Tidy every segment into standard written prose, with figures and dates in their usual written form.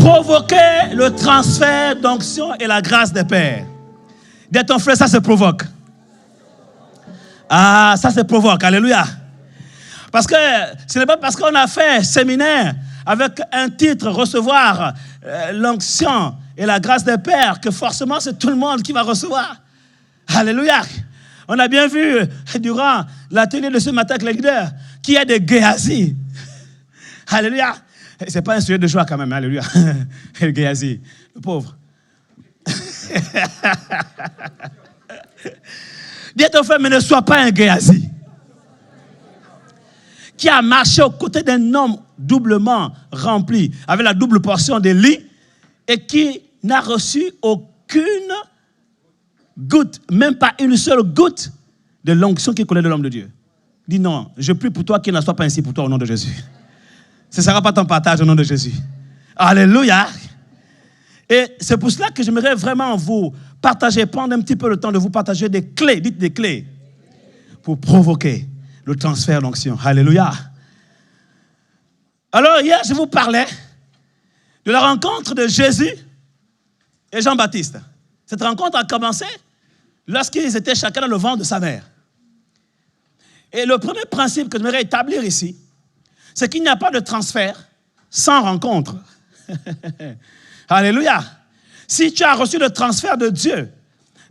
provoquer le transfert d'onction et la grâce des pères. Dis à ton frère, ça se provoque. Ah, ça se provoque, alléluia. Parce que ce n'est pas parce qu'on a fait un séminaire avec un titre, recevoir l'onction et la grâce des pères, que forcément c'est tout le monde qui va recevoir. Alléluia. On a bien vu durant l'atelier de ce matin avec les leaders qu'il y a des Géasi. Alléluia. C'est pas un sujet de joie quand même, alléluia. Le Géasi, le pauvre. Dis à ton frère, mais ne sois pas un Géasi qui a marché aux côtés d'un homme doublement rempli, avec la double portion d'Élie, et qui n'a reçu aucune goutte, même pas une seule goutte de l'onction qui coulait de l'homme de Dieu. Dis non, je prie pour toi qu'il ne soit pas ainsi pour toi au nom de Jésus. Ce ne sera pas ton partage au nom de Jésus. Alléluia. Et c'est pour cela que j'aimerais vraiment vous partager, prendre un petit peu le temps de vous partager des clés, dites des clés, pour provoquer le transfert d'onction. Alléluia. Alors hier, je vous parlais de la rencontre de Jésus et Jean-Baptiste. Cette rencontre a commencé lorsqu'ils étaient chacun dans le ventre de sa mère. Et le premier principe que j'aimerais établir ici, c'est qu'il n'y a pas de transfert sans rencontre. Alléluia. Si tu as reçu le transfert de Dieu,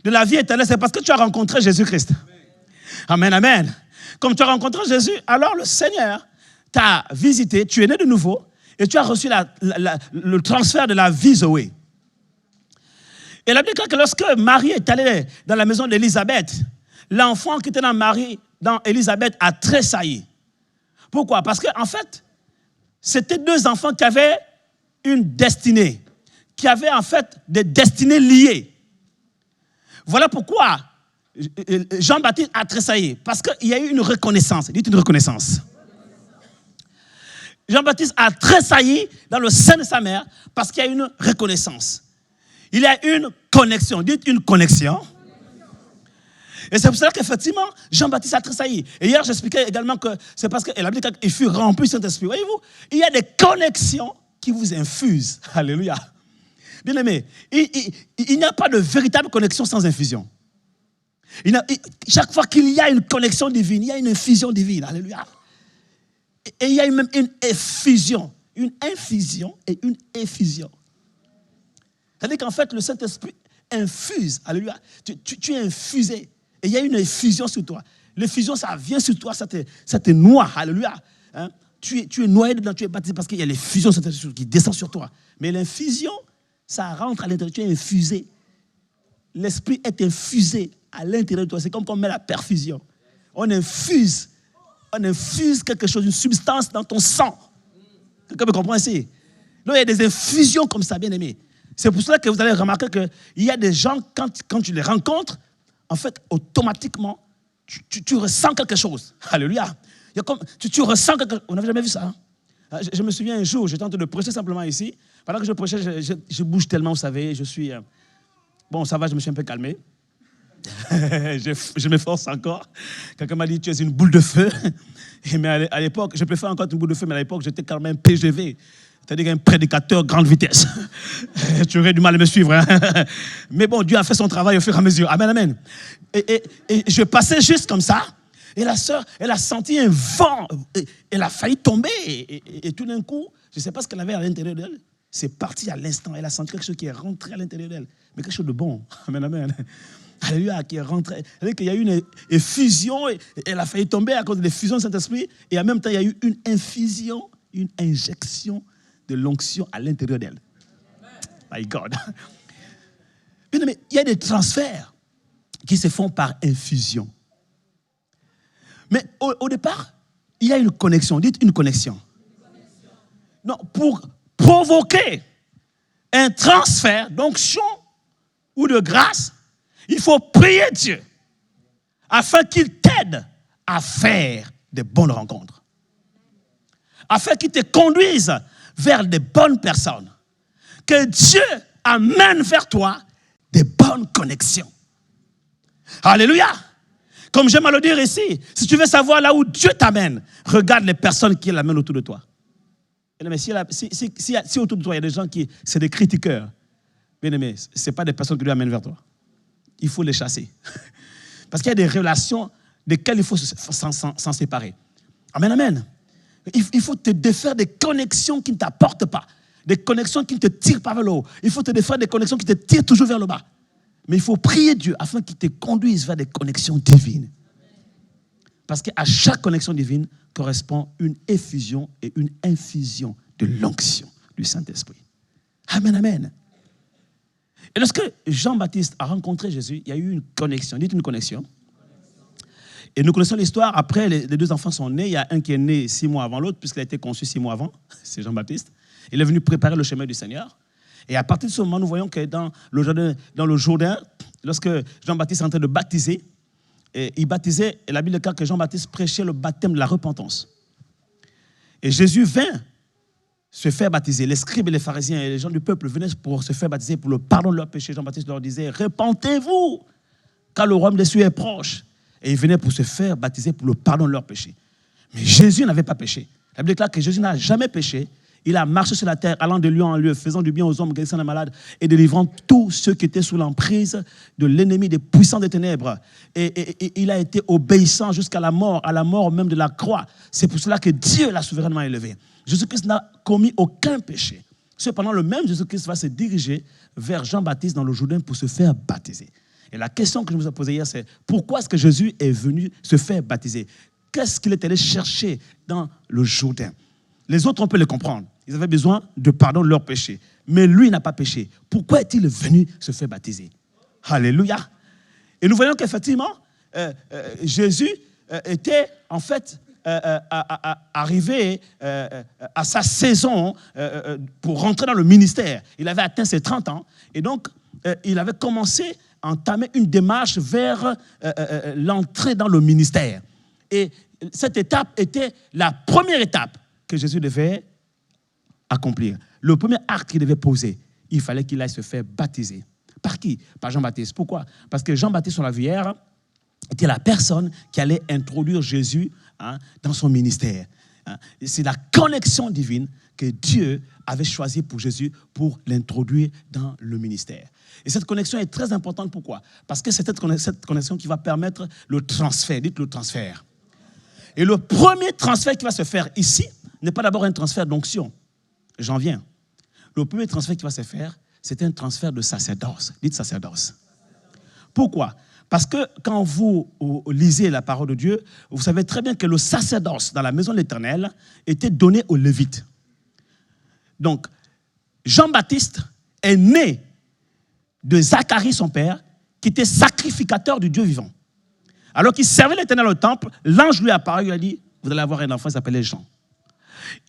de la vie éternelle, c'est parce que tu as rencontré Jésus-Christ. Amen, amen. Comme tu as rencontré Jésus, alors le Seigneur t'a visité, tu es né de nouveau, et tu as reçu le transfert de la vie Zoé. Et la Bible dit que lorsque Marie est allée dans la maison d'Élisabeth, l'enfant qui était dans Élisabeth a tressailli. Pourquoi? Parce qu'en fait, c'était deux enfants qui avaient une destinée, qui avaient en fait des destinées liées. Voilà pourquoi Jean-Baptiste a tressailli, parce qu'il y a eu une reconnaissance. Dites une reconnaissance. Jean-Baptiste a tressailli dans le sein de sa mère parce qu'il y a une reconnaissance. Il y a une connexion. Dites une connexion. Et c'est pour cela qu'effectivement, Jean-Baptiste a tressailli. Et hier, j'expliquais également que c'est parce qu'il fut rempli du Saint-Esprit. Voyez-vous, il y a des connexions qui vous infusent. Alléluia. Bien aimé, il n'y a pas de véritable connexion sans infusion. Chaque fois qu'il y a une connexion divine, il y a une infusion divine. Alléluia. Et il y a même une effusion. Une infusion et une effusion. C'est-à-dire qu'en fait, le Saint-Esprit infuse. Alléluia. Tu es infusé. Et il y a une effusion sur toi. L'effusion, ça vient sur toi, ça te noie. Alléluia. Hein? Tu es noyé dedans, tu es baptisé parce qu'il y a l'effusion qui descend sur toi. Mais l'infusion, ça rentre à l'intérieur. Tu es infusé. L'Esprit est infusé à l'intérieur de toi. C'est comme quand on met la perfusion. On infuse quelque chose, une substance dans ton sang. Quelqu'un me comprend ici? Donc il y a des infusions comme ça, bien aimé. C'est pour cela que vous allez remarquer qu'il y a des gens, quand tu les rencontres, en fait, automatiquement, tu ressens quelque chose. Alléluia. Il y a comme, tu ressens quelque chose. On n'avait jamais vu ça. Hein? Je me souviens un jour, j'étais en train de prêcher simplement ici. Pendant que je prêchais, je bouge tellement, vous savez, je suis... bon, ça va, je me suis un peu calmé. je m'efforce encore. Quelqu'un m'a dit, tu es une boule de feu. Mais à l'époque, je préfère encore une boule de feu, mais à l'époque, j'étais quand même PGV. C'est-à-dire un prédicateur grande vitesse. Tu aurais du mal à me suivre. Hein? Mais bon, Dieu a fait son travail au fur et à mesure. Amen, amen. Et je passais juste comme ça. Et la sœur, elle a senti un vent. Elle a failli tomber. Et tout d'un coup, je ne sais pas ce qu'elle avait à l'intérieur d'elle. C'est parti à l'instant. Elle a senti quelque chose qui est rentré à l'intérieur d'elle. Mais quelque chose de bon. Amen, amen. Alléluia, qui est rentré. C'est-à-dire qu'il y a eu une effusion. Et elle a failli tomber à cause de l'effusion de Saint-Esprit. Et en même temps, il y a eu une infusion, une injection de l'onction à l'intérieur d'elle. My God. Bien aimé, il y a des transferts qui se font par infusion. Mais au départ, il y a une connexion. Dites une connexion. Non, pour provoquer un transfert d'onction ou de grâce, il faut prier Dieu afin qu'il t'aide à faire de bonnes rencontres. Afin qu'il te conduise vers des bonnes personnes. Que Dieu amène vers toi des bonnes connexions. Alléluia. Comme j'aime à le dire ici, si tu veux savoir là où Dieu t'amène, regarde les personnes qui l'amènent autour de toi. Bien-aimé, si autour de toi, il y a des gens qui, c'est des critiqueurs, bien-aimé, ce n'est pas des personnes que Dieu amène vers toi. Il faut les chasser. Parce qu'il y a des relations desquelles il faut s'en séparer. Amen, amen. Il faut te défaire des connexions qui ne t'apportent pas, des connexions qui ne te tirent pas vers le haut. Il faut te défaire des connexions qui te tirent toujours vers le bas. Mais il faut prier Dieu afin qu'il te conduise vers des connexions divines. Parce qu'à chaque connexion divine correspond une effusion et une infusion de l'onction du Saint-Esprit. Amen, amen. Et lorsque Jean-Baptiste a rencontré Jésus, il y a eu une connexion. Dites une connexion. Et nous connaissons l'histoire. Après, les deux enfants sont nés. Il y a un qui est né 6 mois avant l'autre, puisqu'il a été conçu 6 mois avant. C'est Jean-Baptiste. Il est venu préparer le chemin du Seigneur. Et à partir de ce moment, nous voyons que dans le Jourdain, lorsque Jean-Baptiste est en train de baptiser, et il baptisait, et la Bible déclare que Jean-Baptiste prêchait le baptême de la repentance. Et Jésus vint se faire baptiser. Les scribes et les pharisiens et les gens du peuple venaient pour se faire baptiser pour le pardon de leurs péchés. Jean-Baptiste leur disait, repentez-vous, car le royaume des cieux est proche. Et ils venaient pour se faire baptiser pour le pardon de leurs péchés. Mais Jésus n'avait pas péché. La Bible déclare que Jésus n'a jamais péché. Il a marché sur la terre, allant de lieu en lieu, faisant du bien aux hommes, guérissant les malades et délivrant tous ceux qui étaient sous l'emprise de l'ennemi, des puissants des ténèbres. Et il a été obéissant jusqu'à la mort même de la croix. C'est pour cela que Dieu l'a souverainement élevé. Jésus-Christ n'a commis aucun péché. Cependant, le même Jésus-Christ va se diriger vers Jean-Baptiste dans le Jourdain pour se faire baptiser. Et la question que je vous ai posée hier, c'est pourquoi est-ce que Jésus est venu se faire baptiser? Qu'est-ce qu'il est allé chercher dans le Jourdain? Les autres, on peut les comprendre. Ils avaient besoin de pardon de leurs péchés. Mais lui n'a pas péché. Pourquoi est-il venu se faire baptiser? Alléluia. Et nous voyons qu'effectivement, Jésus était en fait arrivé à sa saison pour rentrer dans le ministère. Il avait atteint ses 30 ans. Et donc, il avait commencé à entamer une démarche vers l'entrée dans le ministère. Et cette étape était la première étape que Jésus devait accomplir. Le premier acte qu'il devait poser, il fallait qu'il aille se faire baptiser. Par qui? Par Jean-Baptiste. Pourquoi? Parce que Jean-Baptiste, on l'a vu hier, était la personne qui allait introduire Jésus dans son ministère. C'est la connexion divine que Dieu avait choisie pour Jésus pour l'introduire dans le ministère. Et cette connexion est très importante. Pourquoi? Parce que c'est cette connexion qui va permettre le transfert. Dites le transfert. Et le premier transfert qui va se faire ici n'est pas d'abord un transfert d'onction. J'en viens. Le premier transfert qui va se faire, c'est un transfert de sacerdoce. Dites sacerdoce. Pourquoi? Parce que quand vous lisez la parole de Dieu, vous savez très bien que le sacerdoce dans la maison de l'Éternel était donné aux Lévites. Donc, Jean-Baptiste est né de Zacharie, son père, qui était sacrificateur du Dieu vivant. Alors qu'il servait l'Éternel au temple, l'ange lui apparaît, il a dit, vous allez avoir un enfant, il s'appelait Jean.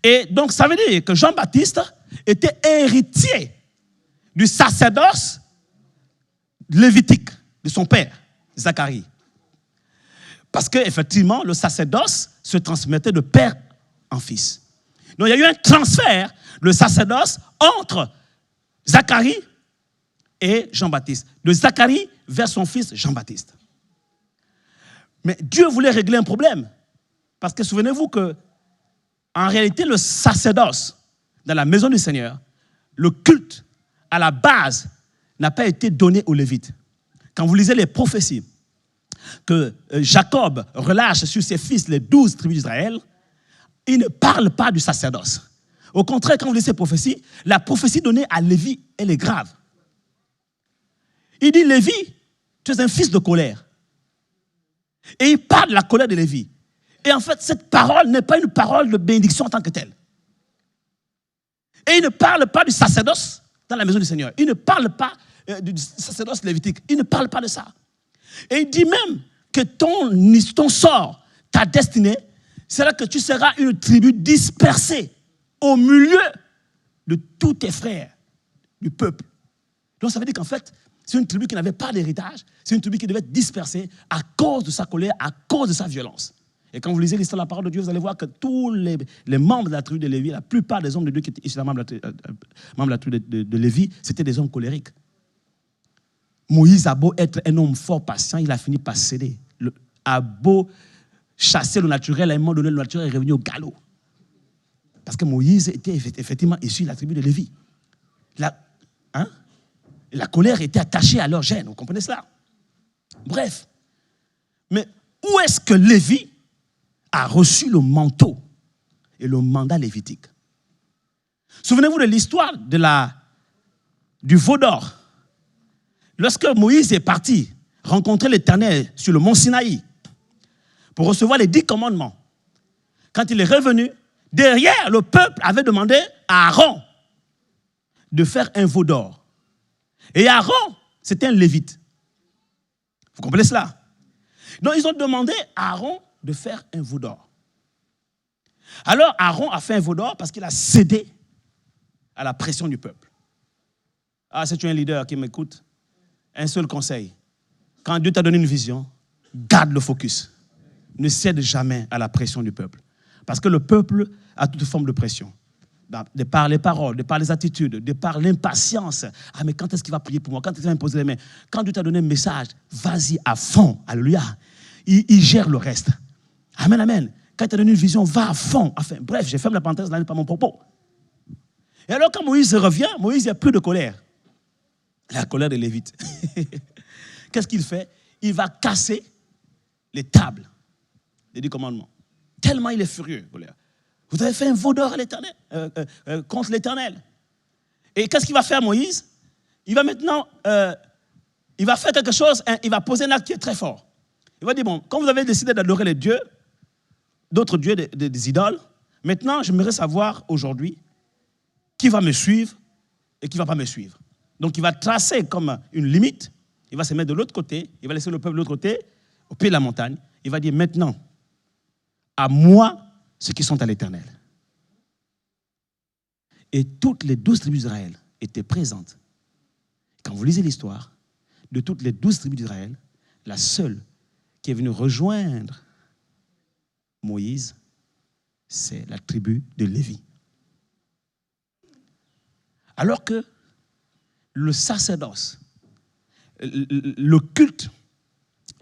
Et donc, ça veut dire que Jean-Baptiste était héritier du sacerdoce lévitique de son père, Zacharie. Parce qu'effectivement, le sacerdoce se transmettait de père en fils. Donc, il y a eu un transfert de sacerdoce entre Zacharie et Jean-Baptiste. De Zacharie vers son fils Jean-Baptiste. Mais Dieu voulait régler un problème. Parce que souvenez-vous que en réalité, le sacerdoce dans la maison du Seigneur, le culte, à la base, n'a pas été donné aux Lévites. Quand vous lisez les prophéties que Jacob relâche sur ses fils, les 12 tribus d'Israël, il ne parle pas du sacerdoce. Au contraire, quand vous lisez ces prophéties, la prophétie donnée à Lévi, elle est grave. Il dit, Lévi, tu es un fils de colère. Et il parle de la colère de Lévi. Et en fait, cette parole n'est pas une parole de bénédiction en tant que telle. Et il ne parle pas du sacerdoce dans la maison du Seigneur. Il ne parle pas du sacerdoce lévitique. Il ne parle pas de ça. Et il dit même que ton sort, ta destinée, sera que tu seras une tribu dispersée au milieu de tous tes frères du peuple. Donc ça veut dire qu'en fait, c'est une tribu qui n'avait pas d'héritage. C'est une tribu qui devait être dispersée à cause de sa colère, à cause de sa violence. Et quand vous lisez l'histoire de la parole de Dieu, vous allez voir que tous les membres de la tribu de Lévi, la plupart des hommes de Dieu qui étaient issus membres de la tribu de Lévi, c'était des hommes colériques. Moïse a beau être un homme fort patient, il a fini par céder. A beau chasser le naturel, à un moment donné, le naturel est revenu au galop. Parce que Moïse était effectivement issu de la tribu de Lévi. La colère était attachée à leur gène, vous comprenez cela? Bref. Mais où est-ce que Lévi a reçu le manteau et le mandat lévitique? Souvenez-vous de l'histoire du veau d'or. Lorsque Moïse est parti rencontrer l'Éternel sur le mont Sinaï pour recevoir les 10 commandements, quand il est revenu, derrière, le peuple avait demandé à Aaron de faire un veau d'or. Et Aaron, c'était un lévite. Vous comprenez cela? Donc, ils ont demandé à Aaron de faire un veau d'or. Alors, Aaron a fait un veau d'or parce qu'il a cédé à la pression du peuple. Ah, si tu es un leader qui m'écoute, un seul conseil. Quand Dieu t'a donné une vision, garde le focus. Ne cède jamais à la pression du peuple. Parce que le peuple a toute forme de pression. De par les paroles, de par les attitudes, de par l'impatience. Ah, mais quand est-ce qu'il va prier pour moi? Quand est-ce qu'il va me poser les mains? Quand Dieu t'a donné un message, vas-y à fond. Alléluia. Il gère le reste. Amen, amen. Quand il t'a donné une vision, va à fond. Enfin, bref, je ferme la parenthèse, là n'est pas mon propos. Et alors, quand Moïse revient, Moïse, il n'y a plus de colère. La colère des Lévites. Qu'est-ce qu'il fait? Il va casser les tables des 10 commandements. Tellement il est furieux, colère. Vous avez fait un veau d'or à l'Éternel, contre l'Éternel. Et qu'est-ce qu'il va faire, Moïse? Il va maintenant, il va faire quelque chose, il va poser un acte qui est très fort. Il va dire, bon, quand vous avez décidé d'adorer les dieux, d'autres dieux, des idoles, maintenant, j'aimerais savoir aujourd'hui qui va me suivre et qui ne va pas me suivre. Donc, il va tracer comme une limite, il va se mettre de l'autre côté, il va laisser le peuple de l'autre côté, au pied de la montagne. Il va dire, maintenant, à moi, ceux qui sont à l'Éternel. Et toutes les 12 tribus d'Israël étaient présentes. Quand vous lisez l'histoire, de toutes les 12 tribus d'Israël, la seule qui est venue rejoindre Moïse, c'est la tribu de Lévi. Alors que le sacerdoce, le culte,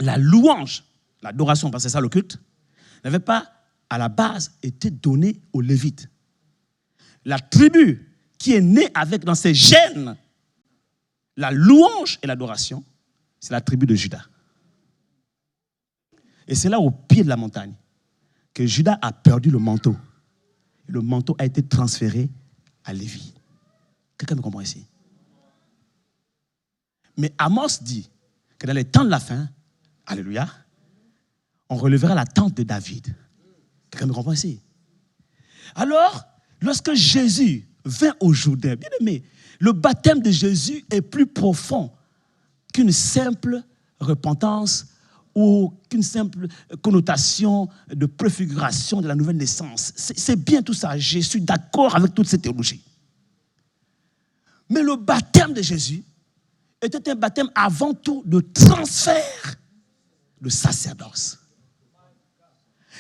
la louange, l'adoration, parce que c'est ça le culte, n'avait pas à la base été donné aux Lévites. La tribu qui est née avec dans ses gènes la louange et l'adoration, c'est la tribu de Juda. Et c'est là au pied de la montagne que Juda a perdu le manteau. Et le manteau a été transféré à Lévi. Quelqu'un me comprend ici? Mais Amos dit que dans les temps de la fin, alléluia, on relèvera la tente de David. Quelqu'un me comprend ici? Alors, lorsque Jésus vint au Jourdain, bien aimé, le baptême de Jésus est plus profond qu'une simple repentance ou qu'une simple connotation de préfiguration de la nouvelle naissance. C'est bien tout ça, je suis d'accord avec toute cette théologie. Mais le baptême de Jésus était un baptême avant tout de transfert de sacerdoce.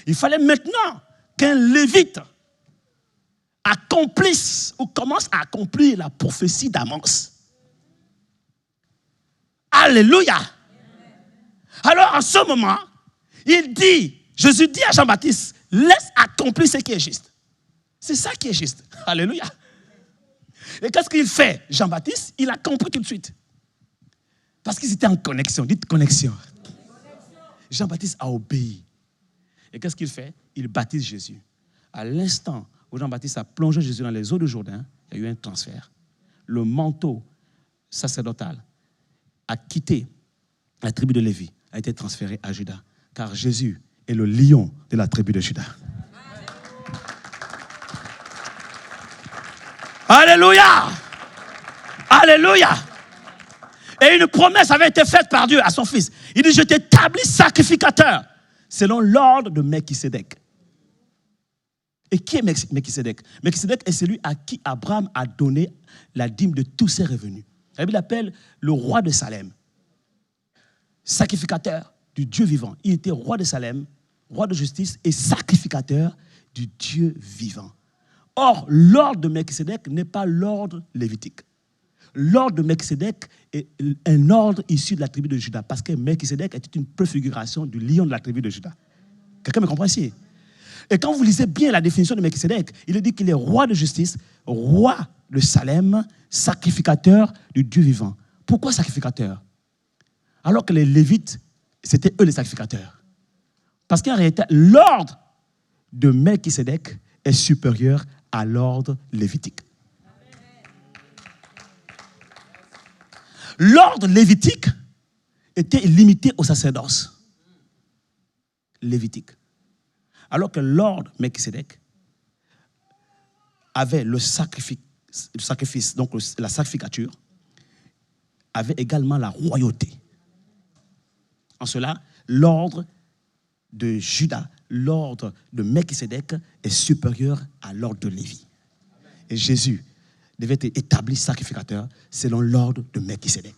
Il fallait maintenant qu'un lévite accomplisse ou commence à accomplir la prophétie d'Amos. Alléluia. Alors en ce moment, Jésus dit à Jean-Baptiste, laisse accomplir ce qui est juste. C'est ça qui est juste. Alléluia. Et qu'est-ce qu'il fait, Jean-Baptiste? Il a compris tout de suite. Parce qu'ils étaient en connexion. Dites connexion. Jean-Baptiste a obéi. Et qu'est-ce qu'il fait? Il baptise Jésus. À l'instant où Jean-Baptiste a plongé Jésus dans les eaux du Jourdain, il y a eu un transfert. Le manteau sacerdotal a quitté la tribu de Lévi, a été transféré à Juda. Car Jésus est le lion de la tribu de Juda. Alléluia! Alléluia! Et une promesse avait été faite par Dieu à son fils. Il dit, je t'établis sacrificateur selon l'ordre de Melchisédek. Et qui est Melchisédek? Melchisédek est celui à qui Abraham a donné la dîme de tous ses revenus. La Bible l'appelle le roi de Salem. Sacrificateur du Dieu vivant. Il était roi de Salem, roi de justice et sacrificateur du Dieu vivant. Or, l'ordre de Melchisédek n'est pas l'ordre lévitique. L'ordre de Melchisédek est un ordre issu de la tribu de Juda, parce que Melchisédek était une préfiguration du lion de la tribu de Juda. Quelqu'un me comprend ici? Et quand vous lisez bien la définition de Melchisédek, il dit qu'il est roi de justice, roi de Salem, sacrificateur du Dieu vivant. Pourquoi sacrificateur? Alors que les Lévites, c'était eux les sacrificateurs. Parce qu'en réalité, l'ordre de Melchisédek est supérieur à l'ordre lévitique. L'ordre lévitique était limité au sacerdoce lévitique. Alors que l'ordre Melchisédek avait le sacrifice, donc la sacrificature, avait également la royauté. En cela, l'ordre de Juda, l'ordre de Melchisédek est supérieur à l'ordre de Lévi. Et Jésus devait être établi sacrificateur selon l'ordre de Melchisédek.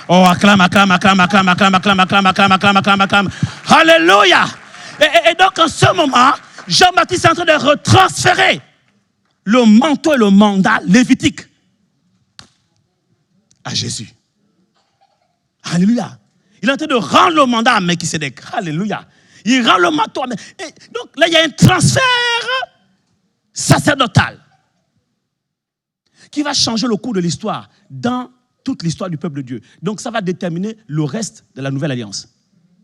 Oh, acclame, acclame, acclame, acclame, acclame, acclame, acclame, acclame, acclame, acclame, acclame. Alléluia! Et donc, en ce moment, Jean-Baptiste est en train de retransférer le manteau et le mandat lévitique à Jésus. Alléluia. Il est en train de rendre le mandat à Melchisédek. Alléluia. Il rend le manteau. Et donc là, il y a un transfert sacerdotal qui va changer le cours de l'histoire dans toute l'histoire du peuple de Dieu. Donc ça va déterminer le reste de la nouvelle alliance.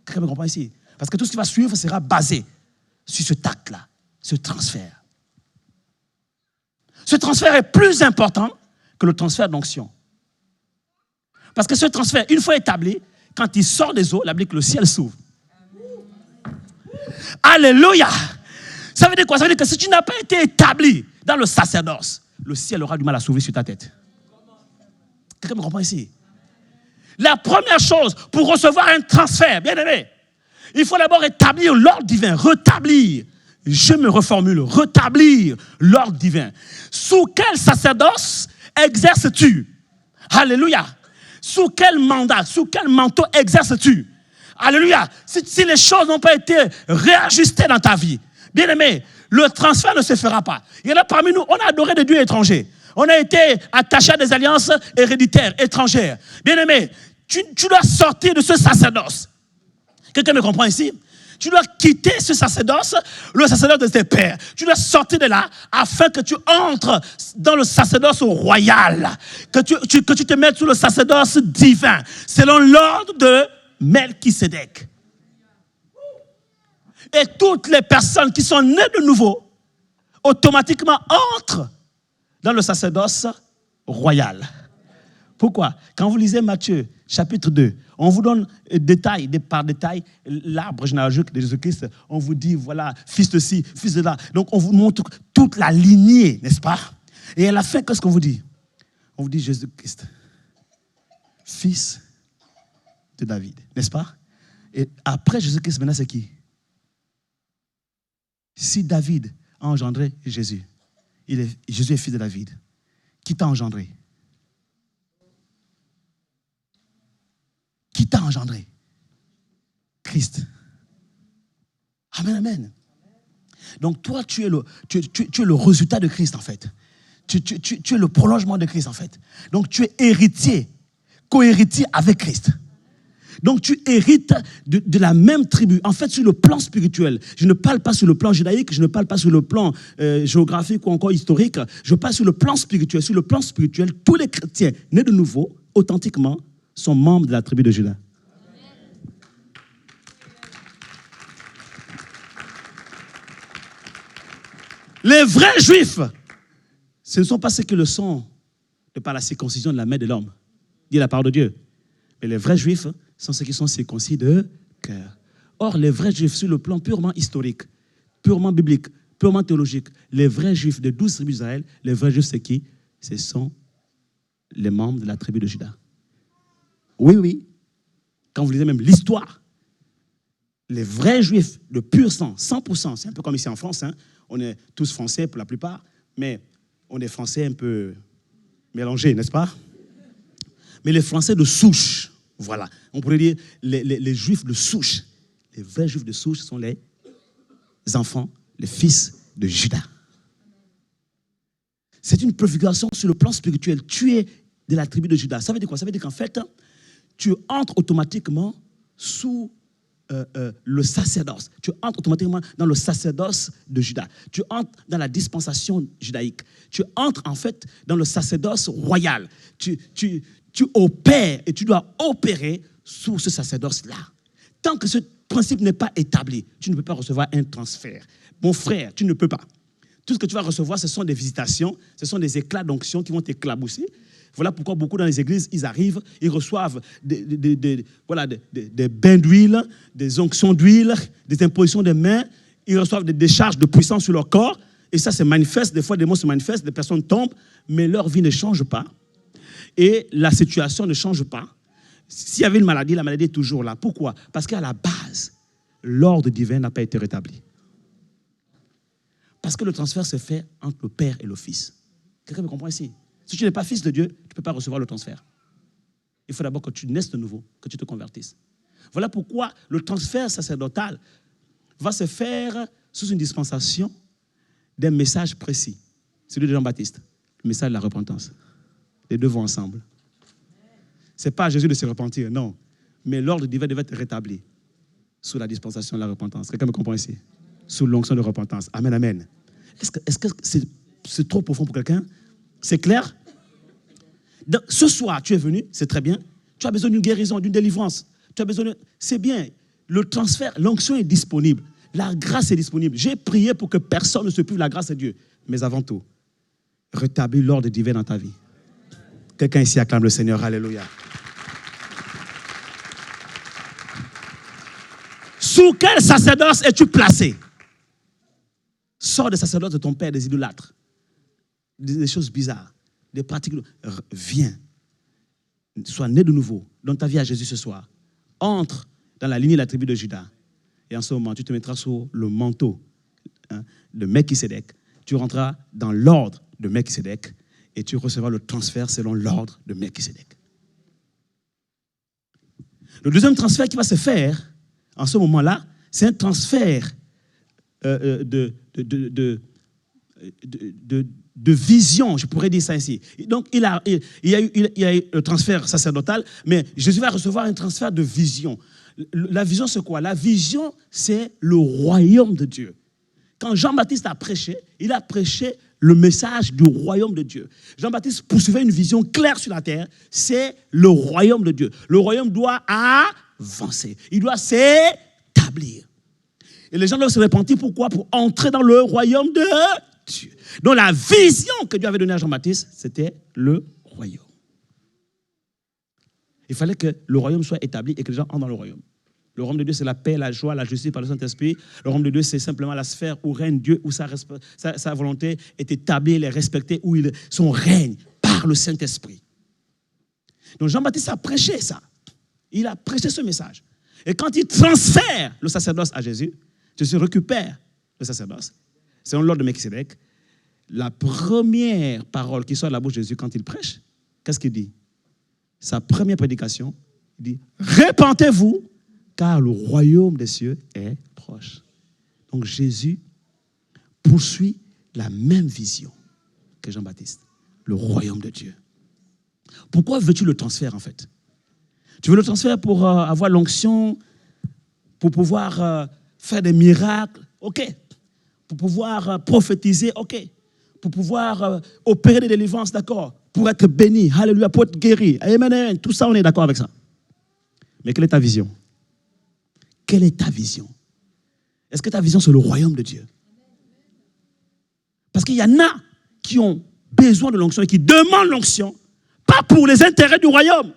Quelqu'un me comprend ici? Parce que tout ce qui va suivre sera basé sur ce acte-là, ce transfert. Ce transfert est plus important que le transfert d'onction. Parce que ce transfert, une fois établi, quand il sort des eaux, la Bible dit que le ciel s'ouvre. Alléluia! Ça veut dire quoi? Ça veut dire que si tu n'as pas été établi dans le sacerdoce, le ciel aura du mal à s'ouvrir sur ta tête. Quelqu'un me comprend ici? La première chose pour recevoir un transfert, bien aimé, il faut d'abord établir l'ordre divin, rétablir. Je me reformule, rétablir l'ordre divin. Sous quel sacerdoce exerces-tu? Alléluia! Sous quel mandat, sous quel manteau exerces-tu? Alléluia! Si les choses n'ont pas été réajustées dans ta vie, bien aimé, le transfert ne se fera pas. Il y en a parmi nous, on a adoré des dieux étrangers. On a été attachés à des alliances héréditaires, étrangères. Bien aimé, tu dois sortir de ce sacerdoce. Quelqu'un me comprend ici? Tu dois quitter ce sacerdoce, le sacerdoce de tes pères. Tu dois sortir de là afin que tu entres dans le sacerdoce royal. Que tu te mettes sous le sacerdoce divin, selon l'ordre de Melchisédek. Et toutes les personnes qui sont nées de nouveau, automatiquement entrent dans le sacerdoce royal. Pourquoi? Quand vous lisez Matthieu, chapitre 2, on vous donne détail par détail l'arbre généalogique de Jésus-Christ. On vous dit, voilà, fils de ci, fils de là. Donc, on vous montre toute la lignée, n'est-ce pas? Et à la fin, qu'est-ce qu'on vous dit? On vous dit Jésus-Christ, fils de David, n'est-ce pas? Et après Jésus-Christ, maintenant, c'est qui? Si David a engendré Jésus, Jésus est fils de David. Qui t'a engendré? Qui t'a engendré? Christ. Amen, amen. Donc toi, tu es le résultat de Christ, en fait. Tu es le prolongement de Christ, en fait. Donc tu es héritier, co-héritier avec Christ. Donc tu hérites de la même tribu. En fait, sur le plan spirituel, je ne parle pas sur le plan judaïque, je ne parle pas sur le plan géographique ou encore historique. Je parle sur le plan spirituel. Sur le plan spirituel, tous les chrétiens nés de nouveau, authentiquement, sont membres de la tribu de Juda. Les vrais juifs, ce ne sont pas ceux qui le sont de par la circoncision de la main de l'homme, dit la parole de Dieu. Mais les vrais juifs sont ceux qui sont circoncis de cœur. Or, les vrais juifs, sur le plan purement historique, purement biblique, purement théologique, les vrais juifs de 12 tribus d'Israël, les vrais juifs, c'est qui? Ce sont les membres de la tribu de Juda. Oui, oui. Quand vous lisez même l'histoire, les vrais juifs de pur sang, 100%, c'est un peu comme ici en France, hein. On est tous français pour la plupart, mais on est français un peu mélangés, n'est-ce pas? Mais les Français de souche, voilà. On pourrait dire les Juifs de souche. Les vrais Juifs de souche sont les enfants, les fils de Juda. C'est une préfiguration sur le plan spirituel. Tu es de la tribu de Juda. Ça veut dire quoi? Ça veut dire qu'en fait, tu entres automatiquement sous le sacerdoce. Tu entres automatiquement dans le sacerdoce de Juda. Tu entres dans la dispensation judaïque. Tu entres en fait dans le sacerdoce royal. Tu opères et tu dois opérer sous ce sacerdoce-là. Tant que ce principe n'est pas établi, tu ne peux pas recevoir un transfert. Mon frère, tu ne peux pas. Tout ce que tu vas recevoir, ce sont des visitations, ce sont des éclats d'onction qui vont t'éclabousser. Voilà pourquoi beaucoup dans les églises, ils arrivent, ils reçoivent des bains d'huile, des onctions d'huile, des impositions de mains, ils reçoivent des décharges de puissance sur leur corps, et ça se manifeste, des fois des mots se manifestent, des personnes tombent, mais leur vie ne change pas, et la situation ne change pas. S'il y avait une maladie, la maladie est toujours là. Pourquoi? Parce qu'à la base, l'ordre divin n'a pas été rétabli. Parce que le transfert se fait entre le Père et le Fils. Quelqu'un me comprend ici? Si tu n'es pas fils de Dieu, tu ne peux pas recevoir le transfert. Il faut d'abord que tu naisses de nouveau, que tu te convertisses. Voilà pourquoi le transfert sacerdotal va se faire sous une dispensation d'un message précis. Celui de Jean-Baptiste, le message de la repentance. Les deux vont ensemble. Ce n'est pas à Jésus de se repentir, non. Mais l'ordre divin devait être rétabli sous la dispensation de la repentance. Quelqu'un me comprend ici? Sous l'onction de repentance. Amen, amen. Est-ce que c'est trop profond pour quelqu'un? C'est clair? Donc, ce soir, tu es venu, c'est très bien. Tu as besoin d'une guérison, d'une délivrance. Tu as besoin de... C'est bien. Le transfert, l'onction est disponible. La grâce est disponible. J'ai prié pour que personne ne se prive de la grâce de Dieu. Mais avant tout, rétablis l'ordre divin dans ta vie. Quelqu'un ici acclame le Seigneur. Alléluia. Sous quel sacerdoce es-tu placé? Sors des sacerdoces de ton père, des idolâtres, des choses bizarres, des pratiques. Viens, sois né de nouveau, donne ta vie à Jésus ce soir. Entre dans la lignée de la tribu de Juda. Et en ce moment, tu te mettras sous le manteau de Melchisédek. Tu rentreras dans l'ordre de Melchisédek et tu recevras le transfert selon l'ordre de Melchisédek. Le deuxième transfert qui va se faire en ce moment-là, c'est un transfert de vision, je pourrais dire ça ici. Donc, il y a eu le transfert sacerdotal, mais Jésus va recevoir un transfert de vision. La vision, c'est quoi? La vision, c'est le royaume de Dieu. Quand Jean-Baptiste a prêché, il a prêché le message du royaume de Dieu. Jean-Baptiste poursuivait une vision claire sur la terre, c'est le royaume de Dieu. Le royaume doit avancer, il doit s'établir. Et les gens doivent se repentir, pourquoi? Pour entrer dans le royaume de Dieu. Donc la vision que Dieu avait donnée à Jean-Baptiste, c'était le royaume. Il fallait que le royaume soit établi et que les gens entrent dans le royaume. Le royaume de Dieu, c'est la paix, la joie, la justice par le Saint-Esprit. Le royaume de Dieu, c'est simplement la sphère où règne Dieu, où sa volonté est établie, elle est respectée, où son règne par le Saint-Esprit. Donc Jean-Baptiste a prêché ça. Il a prêché ce message. Et quand il transfère le sacerdoce à Jésus, Jésus récupère le sacerdoce. Selon l'ordre de Melchisédek, la première parole qui sort de la bouche de Jésus quand il prêche, qu'est-ce qu'il dit? Sa première prédication, il dit « Repentez-vous, car le royaume des cieux est proche. » Donc Jésus poursuit la même vision que Jean-Baptiste, le royaume de Dieu. Pourquoi veux-tu le transfert en fait? Tu veux le transfert pour avoir l'onction, pour pouvoir faire des miracles, ok. Pour pouvoir prophétiser, ok. Pour pouvoir opérer des délivrances, d'accord. Pour être béni, alléluia, pour être guéri, amen, amen. Tout ça, on est d'accord avec ça. Mais quelle est ta vision? Quelle est ta vision? Est-ce que ta vision, c'est le royaume de Dieu? Parce qu'il y en a qui ont besoin de l'onction et qui demandent l'onction, pas pour les intérêts du royaume,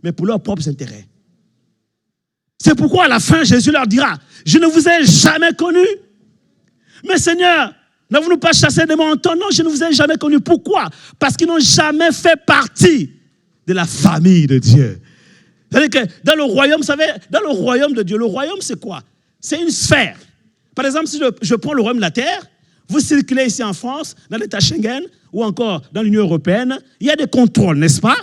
mais pour leurs propres intérêts. C'est pourquoi à la fin, Jésus leur dira, je ne vous ai jamais connu. Mais Seigneur, n'avons-nous pas chassé des démons en ton nom? Je ne vous ai jamais connu. Pourquoi? Parce qu'ils n'ont jamais fait partie de la famille de Dieu. C'est-à-dire que dans le royaume, vous savez, dans le royaume de Dieu, le royaume c'est quoi? C'est une sphère. Par exemple, si je prends le royaume de la terre, vous circulez ici en France, dans l'État Schengen, ou encore dans l'Union européenne, il y a des contrôles, n'est-ce pas?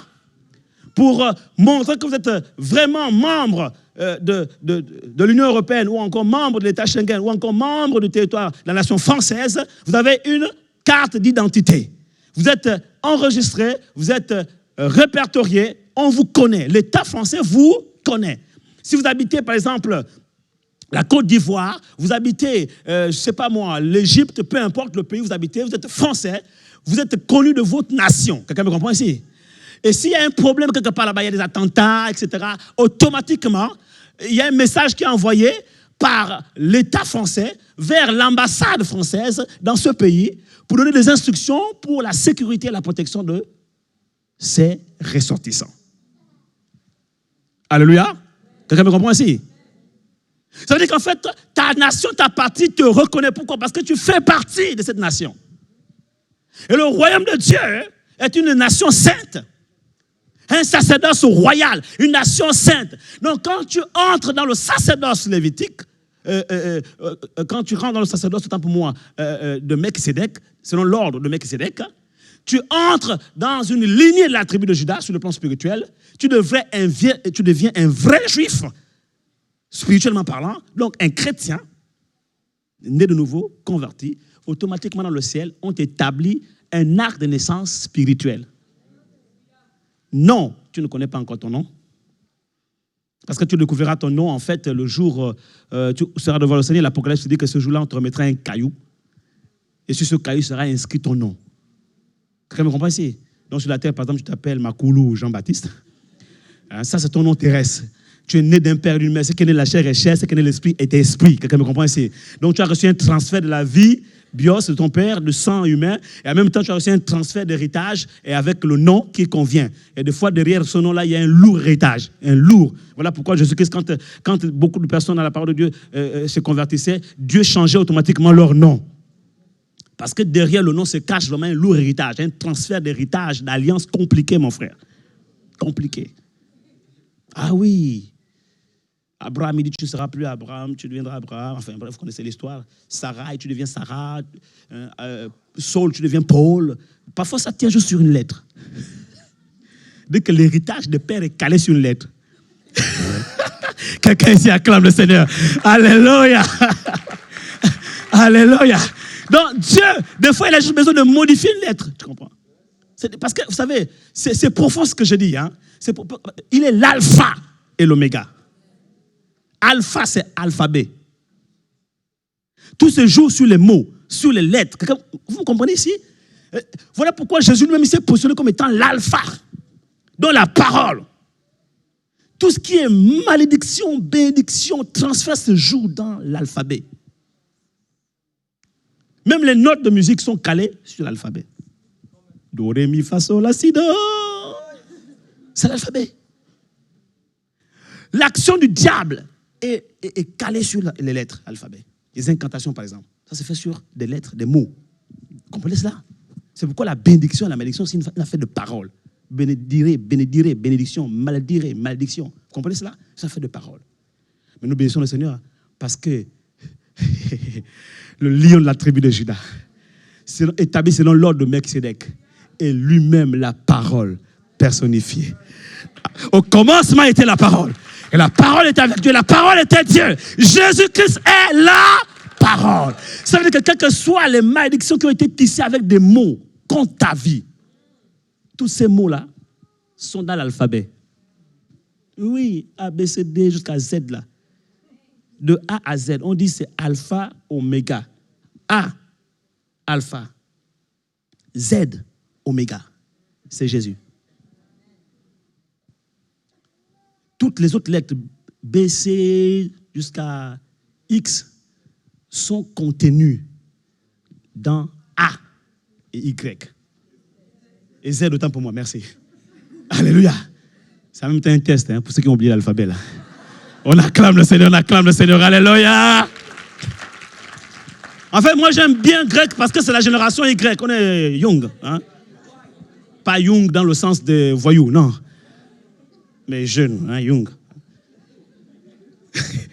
Pour montrer que vous êtes vraiment membre de l'Union européenne, ou encore membre de l'État Schengen, ou encore membre du territoire de la nation française, vous avez une carte d'identité. Vous êtes enregistré, vous êtes répertorié, on vous connaît. L'État français vous connaît. Si vous habitez, par exemple, la Côte d'Ivoire, vous habitez, je ne sais pas moi, l'Égypte, peu importe le pays où vous habitez, vous êtes français, vous êtes connu de votre nation. Quelqu'un me comprend ici? Et s'il y a un problème quelque part là-bas, il y a des attentats, etc., automatiquement, il y a un message qui est envoyé par l'État français vers l'ambassade française dans ce pays pour donner des instructions pour la sécurité et la protection de ses ressortissants. Alléluia. Quelqu'un me comprend ici? Ça veut dire qu'en fait, ta nation, ta partie te reconnaît. Pourquoi? Parce que tu fais partie de cette nation. Et le royaume de Dieu est une nation sainte. Un sacerdoce royal, une nation sainte. Donc quand tu entres dans le sacerdoce lévitique, quand tu rentres dans le sacerdoce, autant pour moi, de Melchisédek, selon l'ordre de Melchisédek, tu entres dans une lignée de la tribu de Juda sur le plan spirituel, tu deviens un vrai juif, spirituellement parlant, donc un chrétien, né de nouveau, converti, automatiquement dans le ciel, ont établi un arc de naissance spirituelle. Non, tu ne connais pas encore ton nom. Parce que tu découvriras ton nom, en fait, le jour tu seras devant le Seigneur. L'Apocalypse te dit que ce jour-là, on te remettra un caillou. Et sur ce caillou sera inscrit ton nom. Quelqu'un me comprend ici? Donc sur la terre, par exemple, tu t'appelles Makoulou Jean-Baptiste. Ça, c'est ton nom terrestre. Tu es né d'un père et d'une mère. Ce qui est né de la chair est chair, ce qui est né de l'esprit est esprit. Quelqu'un me comprend ici? Donc tu as reçu un transfert de la vie, bios de ton père, de sang humain, et en même temps tu as reçu un transfert d'héritage et avec le nom qui convient. Et des fois derrière ce nom-là, il y a un lourd héritage, un lourd. Voilà pourquoi Jésus-Christ, quand beaucoup de personnes à la parole de Dieu se convertissaient, Dieu changeait automatiquement leur nom. Parce que derrière le nom se cache vraiment un lourd héritage, un transfert d'héritage, d'alliance compliqué, mon frère. Compliqué. Ah oui. Abraham, il dit, tu ne seras plus Abraham, tu deviendras Abraham. Enfin, bref, vous connaissez l'histoire. Sarah, tu deviens Sarah. Saul, tu deviens Paul. Parfois, ça tient juste sur une lettre. Dès que l'héritage de père est calé sur une lettre. Quelqu'un ici acclame le Seigneur. Alléluia. Alléluia. Donc, Dieu, des fois, il a juste besoin de modifier une lettre. Tu comprends? Parce que, vous savez, c'est profond ce que je dis. Hein? Il est l'alpha et l'oméga. Alpha, c'est alphabet. Tout se joue sur les mots, sur les lettres. Vous comprenez ici? Voilà pourquoi Jésus lui-même s'est positionné comme étant l'alpha. Donc la parole. Tout ce qui est malédiction, bénédiction, transfert se joue dans l'alphabet. Même les notes de musique sont calées sur l'alphabet. Do, ré, mi, fa, sol, la, si, do. C'est l'alphabet. L'action du diable est calée sur les lettres, l'alphabet. Les incantations, par exemple. Ça se fait sur des lettres, des mots. Vous comprenez cela? C'est pourquoi la bénédiction et la malédiction, c'est une affaire de parole. Bénédire, bénédire, bénédiction, malédire, malédiction. Vous comprenez cela? C'est une affaire de parole. Mais nous bénissons le Seigneur parce que le lion de la tribu de Juda, établi selon l'ordre de Melchisédek, est lui-même la parole personnifiée. Au commencement était la parole. Et la parole était avec Dieu. La parole était Dieu. Jésus-Christ est la parole. Ça veut dire que quelles que soient les malédictions qui ont été tissées avec des mots contre ta vie, tous ces mots-là sont dans l'alphabet. Oui, A, B, C, D jusqu'à Z là. De A à Z, on dit c'est alpha, oméga. A, alpha. Z, oméga. C'est Jésus. Toutes les autres lettres, B, C jusqu'à X, sont contenues dans A et Y. Et Z autant pour moi, merci. Alléluia. C'est en même temps un test pour ceux qui ont oublié l'alphabet là. On acclame le Seigneur, alléluia. En fait, moi j'aime bien grec parce que c'est la génération Y. On est Jung. Hein? Pas Jung dans le sens de voyou, non. Mais jeune, hein, Jung.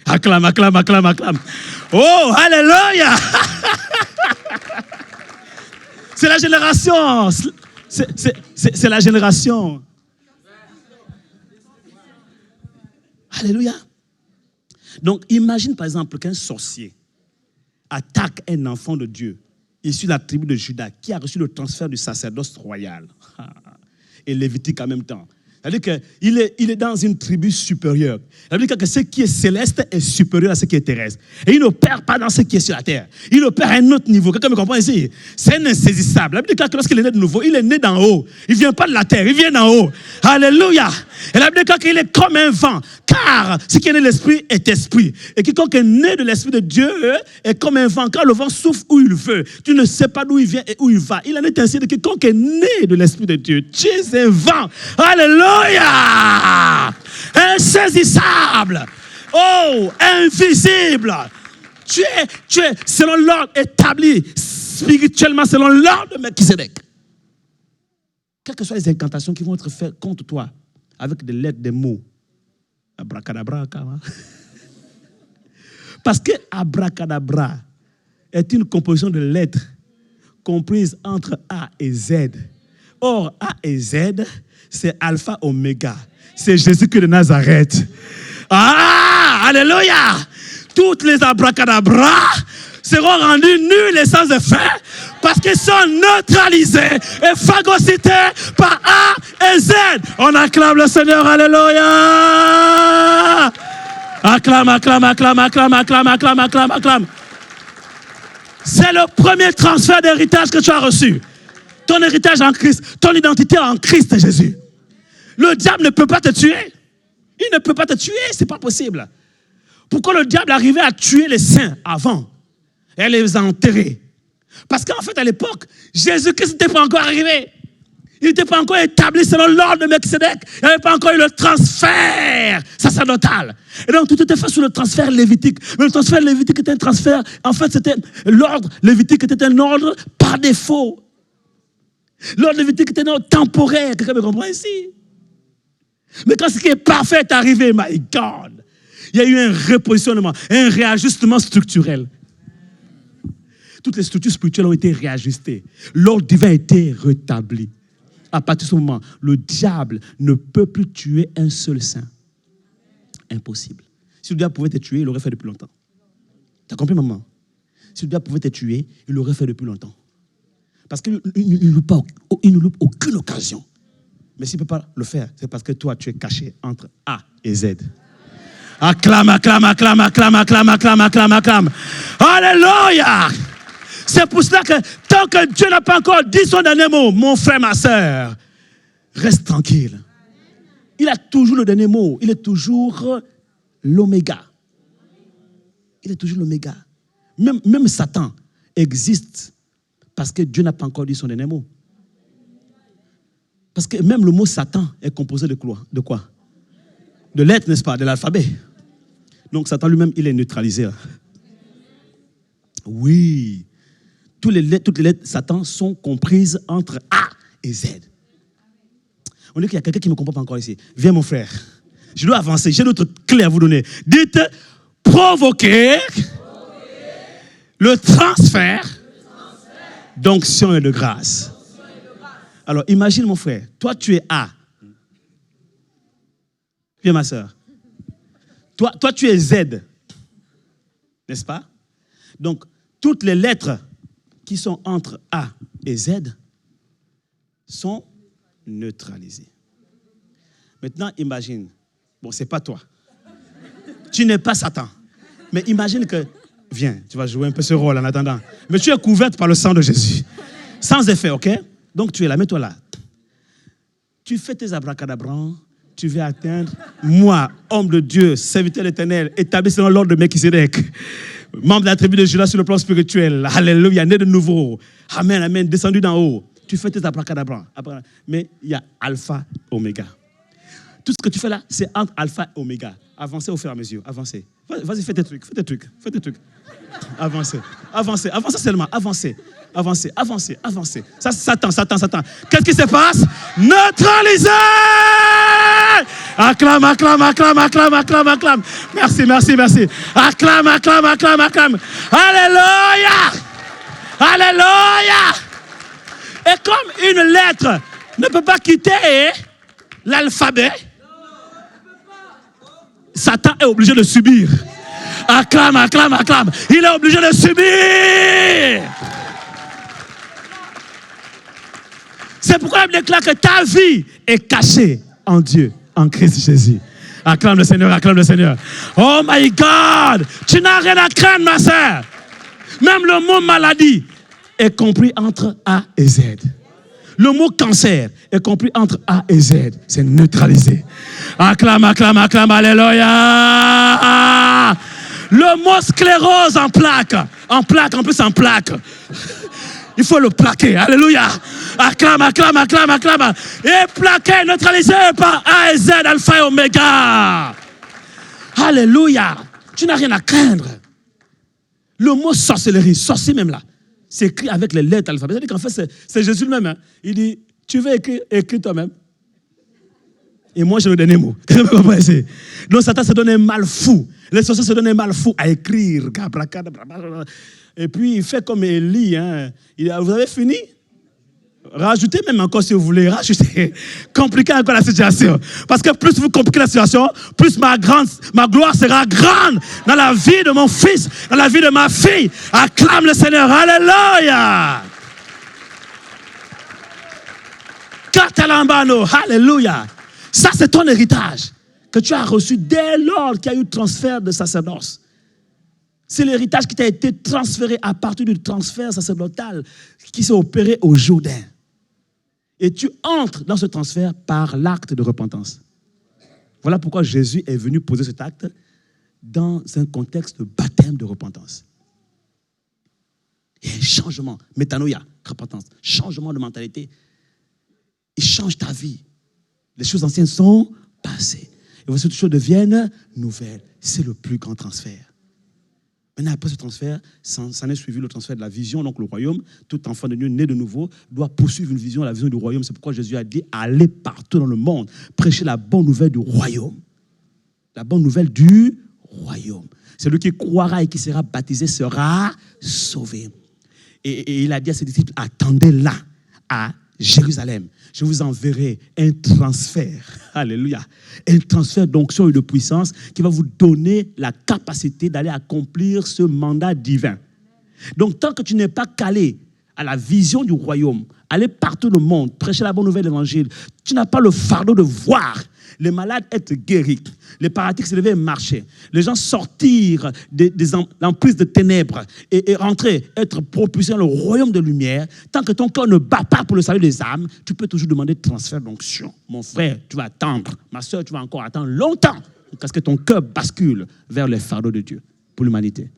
Acclame. Oh, alléluia. C'est la génération. C'est la génération. Alléluia. Donc, imagine par exemple qu'un sorcier attaque un enfant de Dieu, issu de la tribu de Juda, qui a reçu le transfert du sacerdoce royal et lévitique en même temps. C'est-à-dire qu'il est dans une tribu supérieure. C'est-à-dire que ce qui est céleste est supérieur à ce qui est terrestre. Et il n'opère pas dans ce qui est sur la terre. Il opère à un autre niveau. Quelqu'un me comprend ici? C'est un insaisissable. C'est-à-dire que lorsqu'il est né de nouveau, il est né d'en haut. Il ne vient pas de la terre, il vient d'en haut. Alléluia. Et la Bible dit qu'il est comme un vent. Car ce qui est né de l'esprit est esprit. Et quiconque est né de l'esprit de Dieu est comme un vent. Quand le vent souffle où il veut, tu ne sais pas d'où il vient et où il va. Il en est ainsi de quiconque est né de l'esprit de Dieu. Tu es un vent. Alléluia. Insaisissable. Oh, invisible. Tu es selon l'ordre établi spirituellement, selon l'ordre de Melchisedec. Quelles que soient les incantations qui vont être faites contre toi, avec des lettres, des mots. Abracadabra. Parce que abracadabra est une composition de lettres comprises entre A et Z. Or, A et Z, c'est alpha, oméga. C'est Jésus-Christ de Nazareth. Ah, alléluia! Toutes les abracadabras seront rendus nuls et sans effet parce qu'ils sont neutralisés et phagocytés par A et Z. On acclame le Seigneur, alléluia! Acclame, acclame, acclame, acclame, acclame, acclame, acclame, acclame. C'est le premier transfert d'héritage que tu as reçu. Ton héritage en Christ, ton identité en Christ Jésus. Le diable ne peut pas te tuer. Il ne peut pas te tuer, c'est pas possible. Pourquoi le diable arrivait à tuer les saints avant et à les enterrer? Parce qu'en fait, à l'époque, Jésus-Christ n'était pas encore arrivé. Il n'était pas encore établi selon l'ordre de Melchisedec. Il n'y avait pas encore eu le transfert sacerdotal. Et donc, tout était fait sous le transfert lévitique. Mais le transfert lévitique était un transfert, en fait, c'était l'ordre lévitique était un ordre par défaut. L'ordre lévitique était un ordre temporaire. Quelqu'un me comprend ici? Mais quand ce qui est parfait est arrivé, my God, il y a eu un repositionnement, un réajustement structurel. Toutes les structures spirituelles ont été réajustées. L'ordre divin a été rétabli. À partir de ce moment, le diable ne peut plus tuer un seul saint. Impossible. Si le diable pouvait te tuer, il l'aurait fait depuis longtemps. Tu as compris, maman? Si le diable pouvait te tuer, il l'aurait fait depuis longtemps. Parce qu'il ne loupe aucune occasion. Mais s'il ne peut pas le faire, c'est parce que toi, tu es caché entre A et Z. Acclame, acclame, acclame, acclame, acclame, acclame, acclame, acclame. Alléluia! C'est pour cela que tant que Dieu n'a pas encore dit son dernier mot, mon frère, ma soeur, reste tranquille. Il a toujours le dernier mot. Il est toujours l'oméga. Il est toujours l'oméga. Même Satan existe parce que Dieu n'a pas encore dit son dernier mot. Parce que même le mot Satan est composé de quoi? De lettres, n'est-ce pas? De l'alphabet. Donc Satan lui-même, il est neutralisé. Oui. Toutes les lettres Satan sont comprises entre A et Z. On dit qu'il y a quelqu'un qui ne me comprend pas encore ici. Viens mon frère. Je dois avancer. J'ai d'autres clés à vous donner. Dites, provoquer le transfert d'onction et de grâce. Alors, imagine mon frère, toi tu es A. Viens ma soeur. Toi tu es Z. N'est-ce pas? Donc, toutes les lettres qui sont entre A et Z sont neutralisées. Maintenant, imagine. Bon, c'est pas toi. Tu n'es pas Satan. Mais imagine que, viens, tu vas jouer un peu ce rôle en attendant. Mais tu es couverte par le sang de Jésus. Sans effet, ok? Donc tu es là, mets-toi là. Tu fais tes abracadabras, tu vas atteindre, moi, homme de Dieu, serviteur de l'Éternel, établi selon l'ordre de Melchisedec, membre de la tribu de Judas sur le plan spirituel, alléluia, né de nouveau, amen, amen, descendu d'en haut. Tu fais tes abracadabras, mais il y a alpha, oméga. Tout ce que tu fais là, c'est entre alpha et oméga. Avancez au fur et à mesure, avancez. Vas-y, fais tes trucs. Avancez seulement, avancez. Ça, Satan. Qu'est-ce qui se passe? Neutralisé! Acclame. Merci. Acclame. Alléluia! Et comme une lettre ne peut pas quitter l'alphabet, Satan est obligé de subir. Acclame. Il est obligé de subir. C'est pourquoi il déclare que ta vie est cachée en Dieu, en Christ Jésus. Acclame le Seigneur, acclame le Seigneur. Oh my God, tu n'as rien à craindre, ma sœur. Même le mot maladie est compris entre A et Z. Le mot cancer est compris entre A et Z. C'est neutralisé. Acclame, acclame, acclame, alléluia. Le mot sclérose en plaque, en plus en plaque. Il faut le plaquer, alléluia. Acclame, acclame, acclame, acclame. Et plaqué, neutralisé par A et Z, alpha et oméga. Alléluia. Tu n'as rien à craindre. Le mot sorcellerie, sorcier même là, c'est écrit avec les lettres alphabétiques. C'est-à-dire qu'en fait, c'est Jésus lui-même. Hein. Il dit, tu veux écrire, écris toi-même. Et moi, je vais donner un mot. Donc, Satan se donne un mal fou. Les sorciers se donnent un mal fou à écrire. Et puis, il fait comme Élie. Hein. Il dit, vous avez fini? Rajoutez même encore si vous voulez. Rajoutez. Compliquez encore la situation. Parce que plus vous compliquez la situation, plus ma gloire sera grande dans la vie de mon fils, dans la vie de ma fille. Acclame le Seigneur. Alléluia. Catalambano. Alléluia. Ça, c'est ton héritage que tu as reçu dès lors qu'il y a eu transfert de sacerdoce. C'est l'héritage qui t'a été transféré à partir du transfert sacerdotal qui s'est opéré au Jourdain. Et tu entres dans ce transfert par l'acte de repentance. Voilà pourquoi Jésus est venu poser cet acte dans un contexte de baptême de repentance. Il y a un changement, métanoïa, repentance, changement de mentalité. Il change ta vie. Les choses anciennes sont passées. Et voici que les choses deviennent nouvelles. C'est le plus grand transfert. Maintenant, après ce transfert, s'en est suivi le transfert de la vision, donc le royaume. Tout enfant de Dieu né de nouveau doit poursuivre une vision, la vision du royaume. C'est pourquoi Jésus a dit, allez partout dans le monde, prêchez la bonne nouvelle du royaume. La bonne nouvelle du royaume. Celui qui croira et qui sera baptisé sera sauvé. Et il a dit à ses disciples, attendez là, à Jérusalem. Je vous enverrai un transfert, alléluia, un transfert d'onction et de puissance qui va vous donner la capacité d'aller accomplir ce mandat divin. Donc, tant que tu n'es pas calé à la vision du royaume, aller partout dans le monde, prêcher la bonne nouvelle de l'évangile, tu n'as pas le fardeau de voir les malades être guéris, les paralytiques se lever et marcher, les gens sortir des emprises de ténèbres et rentrer, être propulsés dans le royaume de lumière. Tant que ton cœur ne bat pas pour le salut des âmes, tu peux toujours demander transfert d'onction. Mon frère, tu vas attendre. Ma soeur, tu vas encore attendre longtemps parce que ton cœur bascule vers les fardeaux de Dieu pour l'humanité.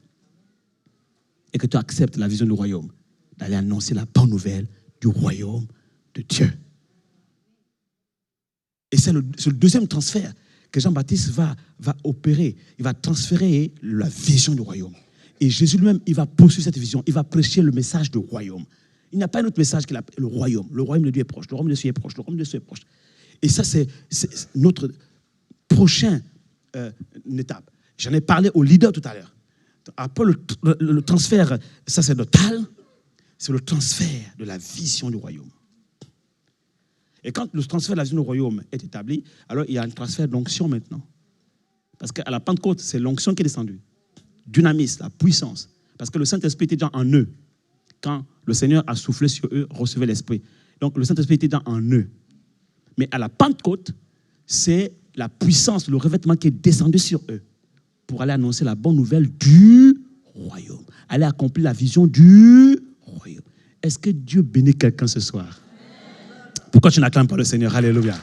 Et que tu acceptes la vision du royaume, d'aller annoncer la bonne nouvelle du royaume de Dieu. Et c'est le deuxième transfert que Jean-Baptiste va opérer. Il va transférer la vision du royaume. Et Jésus lui-même, il va poursuivre cette vision. Il va prêcher le message du royaume. Il n'y a pas un autre message que le royaume. Le royaume de Dieu est proche. Le royaume de Dieu est proche. Le royaume de Dieu est proche. Et ça, c'est notre prochaine étape. J'en ai parlé au leader tout à l'heure. Après le transfert sacerdotal, c'est le transfert de la vision du royaume. Et quand le transfert de la vision du royaume est établi, alors il y a un transfert d'onction maintenant. Parce qu'à la Pentecôte, c'est l'onction qui est descendue. Dynamis, la puissance. Parce que le Saint-Esprit était déjà en eux. Quand le Seigneur a soufflé sur eux, recevez l'Esprit. Donc le Saint-Esprit était déjà en eux. Mais à la Pentecôte, c'est la puissance, le revêtement qui est descendu sur eux pour aller annoncer la bonne nouvelle du royaume. Aller accomplir la vision du royaume. Est-ce que Dieu bénit quelqu'un ce soir? Pourquoi tu n'acclames pas le Seigneur? Alléluia.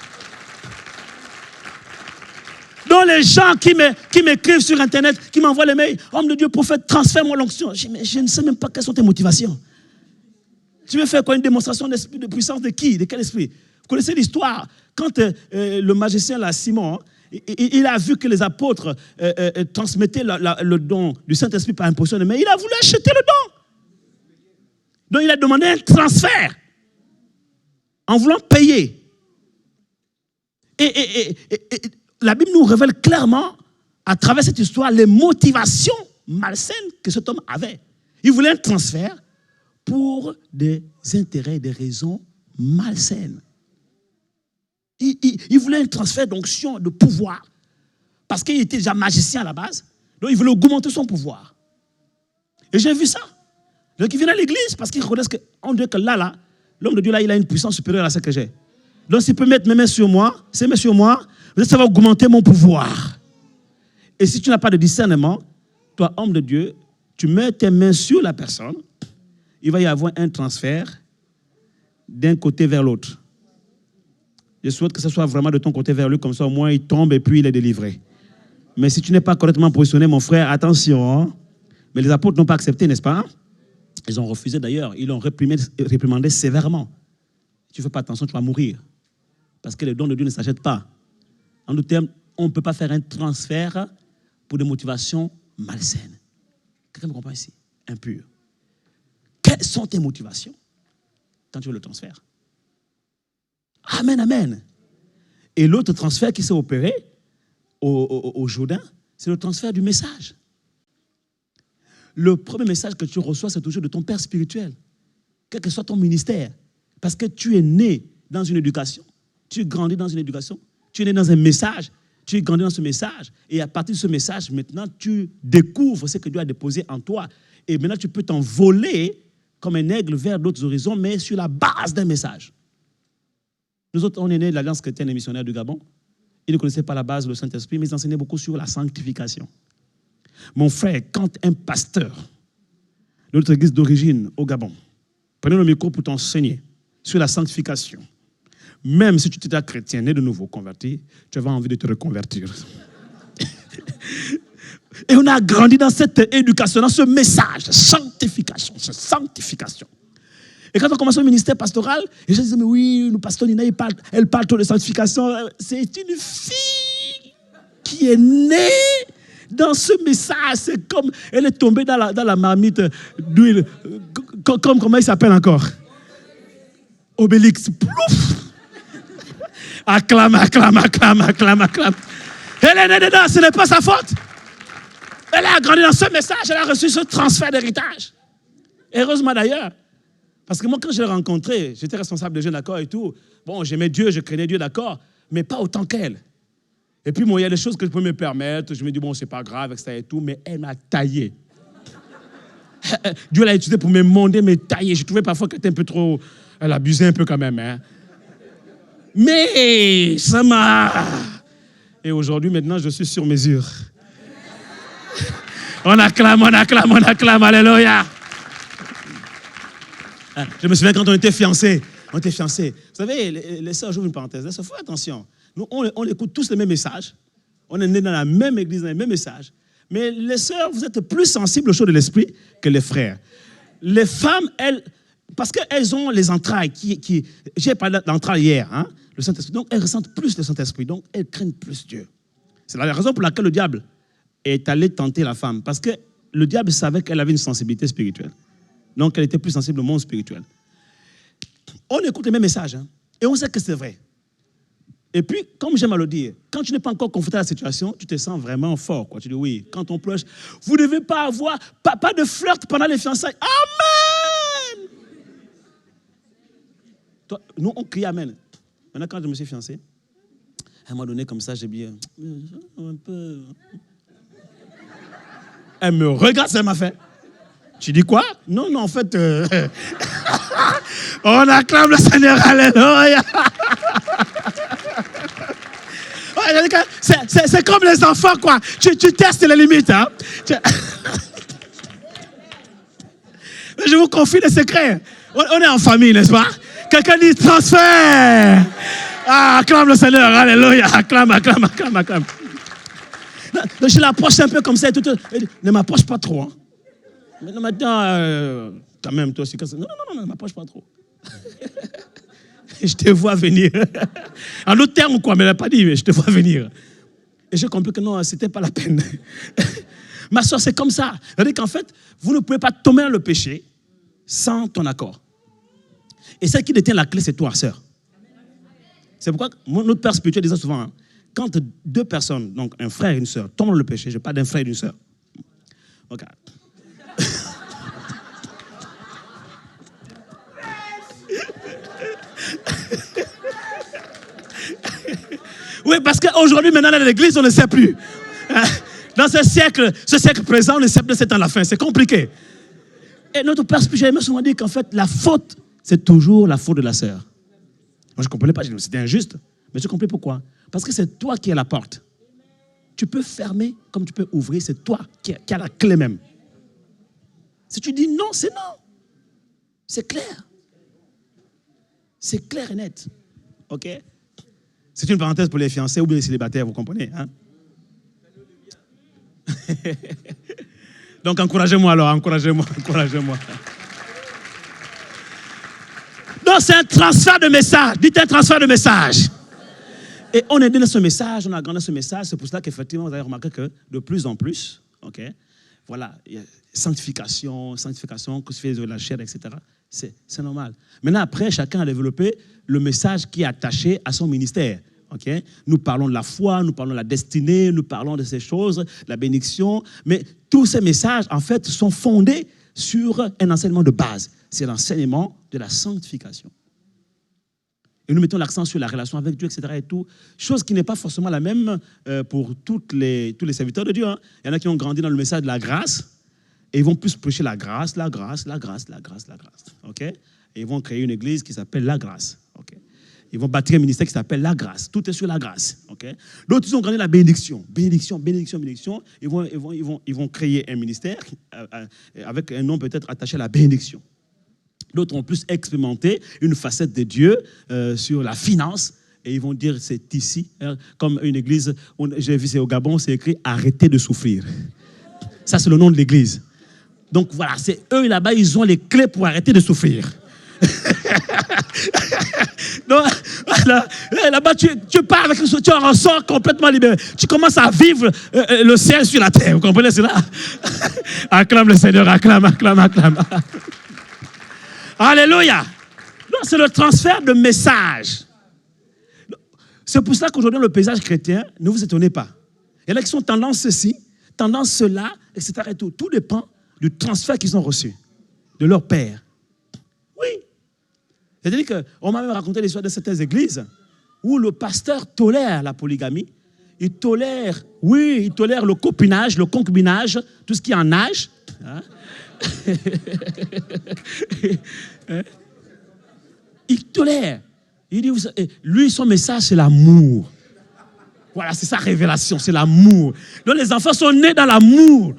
Donc les gens qui m'écrivent sur Internet, qui m'envoient les mails, homme de Dieu, prophète, transfère-moi l'onction. Je ne sais même pas quelles sont tes motivations. Tu veux faire quoi? Une démonstration d'esprit, de puissance de qui? De quel esprit? Vous connaissez l'histoire. Quand le magicien, là, Simon, il a vu que les apôtres transmettaient le don du Saint-Esprit par imposition de main, il a voulu acheter le don. Donc il a demandé un transfert en voulant payer. Et la Bible nous révèle clairement, à travers cette histoire, les motivations malsaines que cet homme avait. Il voulait un transfert pour des intérêts, des raisons malsaines. Il voulait un transfert d'onction, de pouvoir, parce qu'il était déjà magicien à la base, donc il voulait augmenter son pouvoir. Et j'ai vu ça. Donc il vient à l'église parce qu'il reconnaît qu'on dirait que là, l'homme de Dieu, là, il a une puissance supérieure à celle que j'ai. Donc, s'il peut mettre mes mains sur moi, ses mains sur moi, ça va augmenter mon pouvoir. Et si tu n'as pas de discernement, toi, homme de Dieu, tu mets tes mains sur la personne, il va y avoir un transfert d'un côté vers l'autre. Je souhaite que ce soit vraiment de ton côté vers lui, comme ça au moins il tombe et puis il est délivré. Mais si tu n'es pas correctement positionné, mon frère, attention. Hein? Mais les apôtres n'ont pas accepté, n'est-ce pas? Ils ont refusé d'ailleurs, ils l'ont réprimandé sévèrement. Si tu ne fais pas attention, tu vas mourir. Parce que les dons de Dieu ne s'achètent pas. En d'autres termes, on ne peut pas faire un transfert pour des motivations malsaines. Quelqu'un me comprend ici? Impur. Quelles sont tes motivations quand tu veux le transfert? Amen, amen. Et l'autre transfert qui s'est opéré au Jourdain, c'est le transfert du message. Le premier message que tu reçois, c'est toujours de ton père spirituel, quel que soit ton ministère. Parce que tu es né dans une éducation, tu es grandi dans une éducation, tu es né dans un message, tu es grandi dans ce message. Et à partir de ce message, maintenant, tu découvres ce que Dieu a déposé en toi. Et maintenant, tu peux t'envoler comme un aigle vers d'autres horizons, mais sur la base d'un message. Nous autres, on est nés de l'Alliance chrétienne et missionnaire du Gabon. Ils ne connaissaient pas la base du Saint-Esprit, mais ils enseignaient beaucoup sur la sanctification. Mon frère, quand un pasteur de notre église d'origine au Gabon prenait le micro pour t'enseigner sur la sanctification, même si tu étais chrétien, né de nouveau, converti, tu avais envie de te reconvertir. Et on a grandi dans cette éducation, dans ce message, sanctification, sanctification. Et quand on commence au ministère pastoral, les gens disaient, mais oui, le pasteur Nina, elle parle trop de sanctification. C'est une fille qui est née dans ce message. C'est comme, elle est tombée dans la marmite d'huile. Comment il s'appelle encore? Obélix. Plouf! Acclame, acclame, acclame, acclame, acclame. Elle est née dedans, ce n'est pas sa faute. Elle a grandi dans ce message, elle a reçu ce transfert d'héritage. Heureusement d'ailleurs. Parce que moi, quand je l'ai rencontrée, j'étais responsable de jeunes, d'accord, et tout. Bon, j'aimais Dieu, je craignais Dieu, d'accord, mais pas autant qu'elle. Et puis, bon, il y a des choses que je peux me permettre. Je me dis, bon, c'est pas grave, etc. et tout, mais elle m'a taillé. Dieu l'a utilisé pour me monder, me tailler. Je trouvais parfois qu'elle était un peu trop... Elle abusait un peu quand même, hein. Mais ça m'a... Et aujourd'hui, maintenant, je suis sur mesure. On acclame, on acclame, on acclame, alléluia. Je me souviens quand on était fiancés. On était fiancés. Vous savez, les sœurs, j'ouvre une parenthèse. Il faut attention. Nous, on écoute tous les mêmes messages. On est nés dans la même église, dans les mêmes messages. Mais les sœurs, vous êtes plus sensibles aux choses de l'esprit que les frères. Les femmes, elles, parce qu'elles ont les entrailles. J'ai parlé d'entrailles hier, hein, le Saint-Esprit. Donc, elles ressentent plus le Saint-Esprit. Donc, elles craignent plus Dieu. C'est la raison pour laquelle le diable est allé tenter la femme. Parce que le diable savait qu'elle avait une sensibilité spirituelle. Donc, elle était plus sensible au monde spirituel. On écoute les mêmes messages, hein, et on sait que c'est vrai. Et puis, comme j'aime à le dire, quand tu n'es pas encore confronté à la situation, tu te sens vraiment fort, quoi. Tu dis, oui, quand on pleure, vous ne devez pas avoir, pas de flirt pendant les fiançailles. Amen! Toi, nous, on crie Amen. Maintenant, quand je me suis fiancé, à un moment donné, comme ça, j'ai bien, un peu... Elle me regarde, ça m'a fait. Tu dis quoi? Non, en fait, on acclame le Seigneur, alléluia. C'est comme les enfants, quoi. Tu testes les limites, hein. Je vous confie les secrets. On est en famille, n'est-ce pas? Quelqu'un dit transfert. Ah, acclame le Seigneur, alléluia. Acclame, acclame, acclame, acclame. Je l'approche un peu comme ça. Ne m'approche pas trop, hein. Mais maintenant, quand même, toi aussi, non, ne m'approche pas trop. Je te vois venir. En d'autres termes, quoi, mais elle n'a pas dit, mais je te vois venir. Et j'ai compris que non, ce n'était pas la peine. Ma soeur, c'est comme ça. C'est-à-dire qu'en fait, vous ne pouvez pas tomber dans le péché sans ton accord. Et celle qui détient la clé, c'est toi, sœur. C'est pourquoi notre père spirituel disait souvent, hein, quand deux personnes, donc un frère et une sœur, tombent dans le péché, je parle d'un frère et d'une sœur. Ok. Oui, parce qu'aujourd'hui, maintenant, dans l'église, on ne sait plus. Dans ce siècle présent, on ne sait plus c'est à la fin. C'est compliqué. Et notre père spirituel m'a souvent dit qu'en fait, la faute, c'est toujours la faute de la sœur. Moi, je ne comprenais pas. C'était injuste. Mais je comprenais pourquoi. Parce que c'est toi qui es la porte. Tu peux fermer comme tu peux ouvrir. C'est toi qui as la clé même. Si tu dis non, c'est non. C'est clair. C'est clair et net. OK? C'est une parenthèse pour les fiancés ou bien les célibataires, vous comprenez, hein? Donc, encouragez-moi alors, encouragez-moi. Donc, c'est un transfert de message. Dites un transfert de message. Et on est dans ce message, on a grandi ce message. C'est pour cela qu'effectivement, vous avez remarqué que de plus en plus, OK, voilà, il y a sanctification, crucifixion de la chair, etc. C'est normal. Maintenant, après, chacun a développé le message qui est attaché à son ministère. Okay? Nous parlons de la foi, nous parlons de la destinée, nous parlons de ces choses, de la bénédiction. Mais tous ces messages, en fait, sont fondés sur un enseignement de base. C'est l'enseignement de la sanctification. Et nous mettons l'accent sur la relation avec Dieu, etc. Et tout, chose qui n'est pas forcément la même pour tous les serviteurs de Dieu. Hein. Il y en a qui ont grandi dans le message de la grâce et ils vont plus prêcher la grâce. Okay? Et ils vont créer une église qui s'appelle la grâce. Okay? Ils vont bâtir un ministère qui s'appelle la grâce. Tout est sur la grâce. Okay? D'autres, ils ont grandi la bénédiction. Bénédiction. Ils vont créer un ministère avec un nom peut-être attaché à la bénédiction. D'autres ont plus expérimenté une facette de Dieu sur la finance. Et ils vont dire, c'est ici. Hein, comme une église, j'ai vu, c'est au Gabon, c'est écrit « Arrêtez de souffrir ». Ça, c'est le nom de l'église. Donc voilà, c'est eux là-bas, ils ont les clés pour arrêter de souffrir. Donc, là-bas, tu pars avec tu en ressors complètement libéré. Tu commences à vivre le ciel sur la terre. Vous comprenez cela? Acclame le Seigneur, acclame. Alléluia. Donc, c'est le transfert de message. C'est pour cela qu'aujourd'hui, le paysage chrétien, ne vous étonnez pas. Il y en a qui sont tendance ceci, tendance cela, etc. Et tout. Tout dépend du transfert qu'ils ont reçu de leur père. Oui. C'est-à-dire qu'on m'a même raconté l'histoire de certaines églises où le pasteur tolère la polygamie. Il tolère le copinage, le concubinage, tout ce qui est en âge. Hein? Il tolère. Il dit, lui, son message, c'est l'amour. Voilà, c'est sa révélation, c'est l'amour. Donc les enfants sont nés dans l'amour.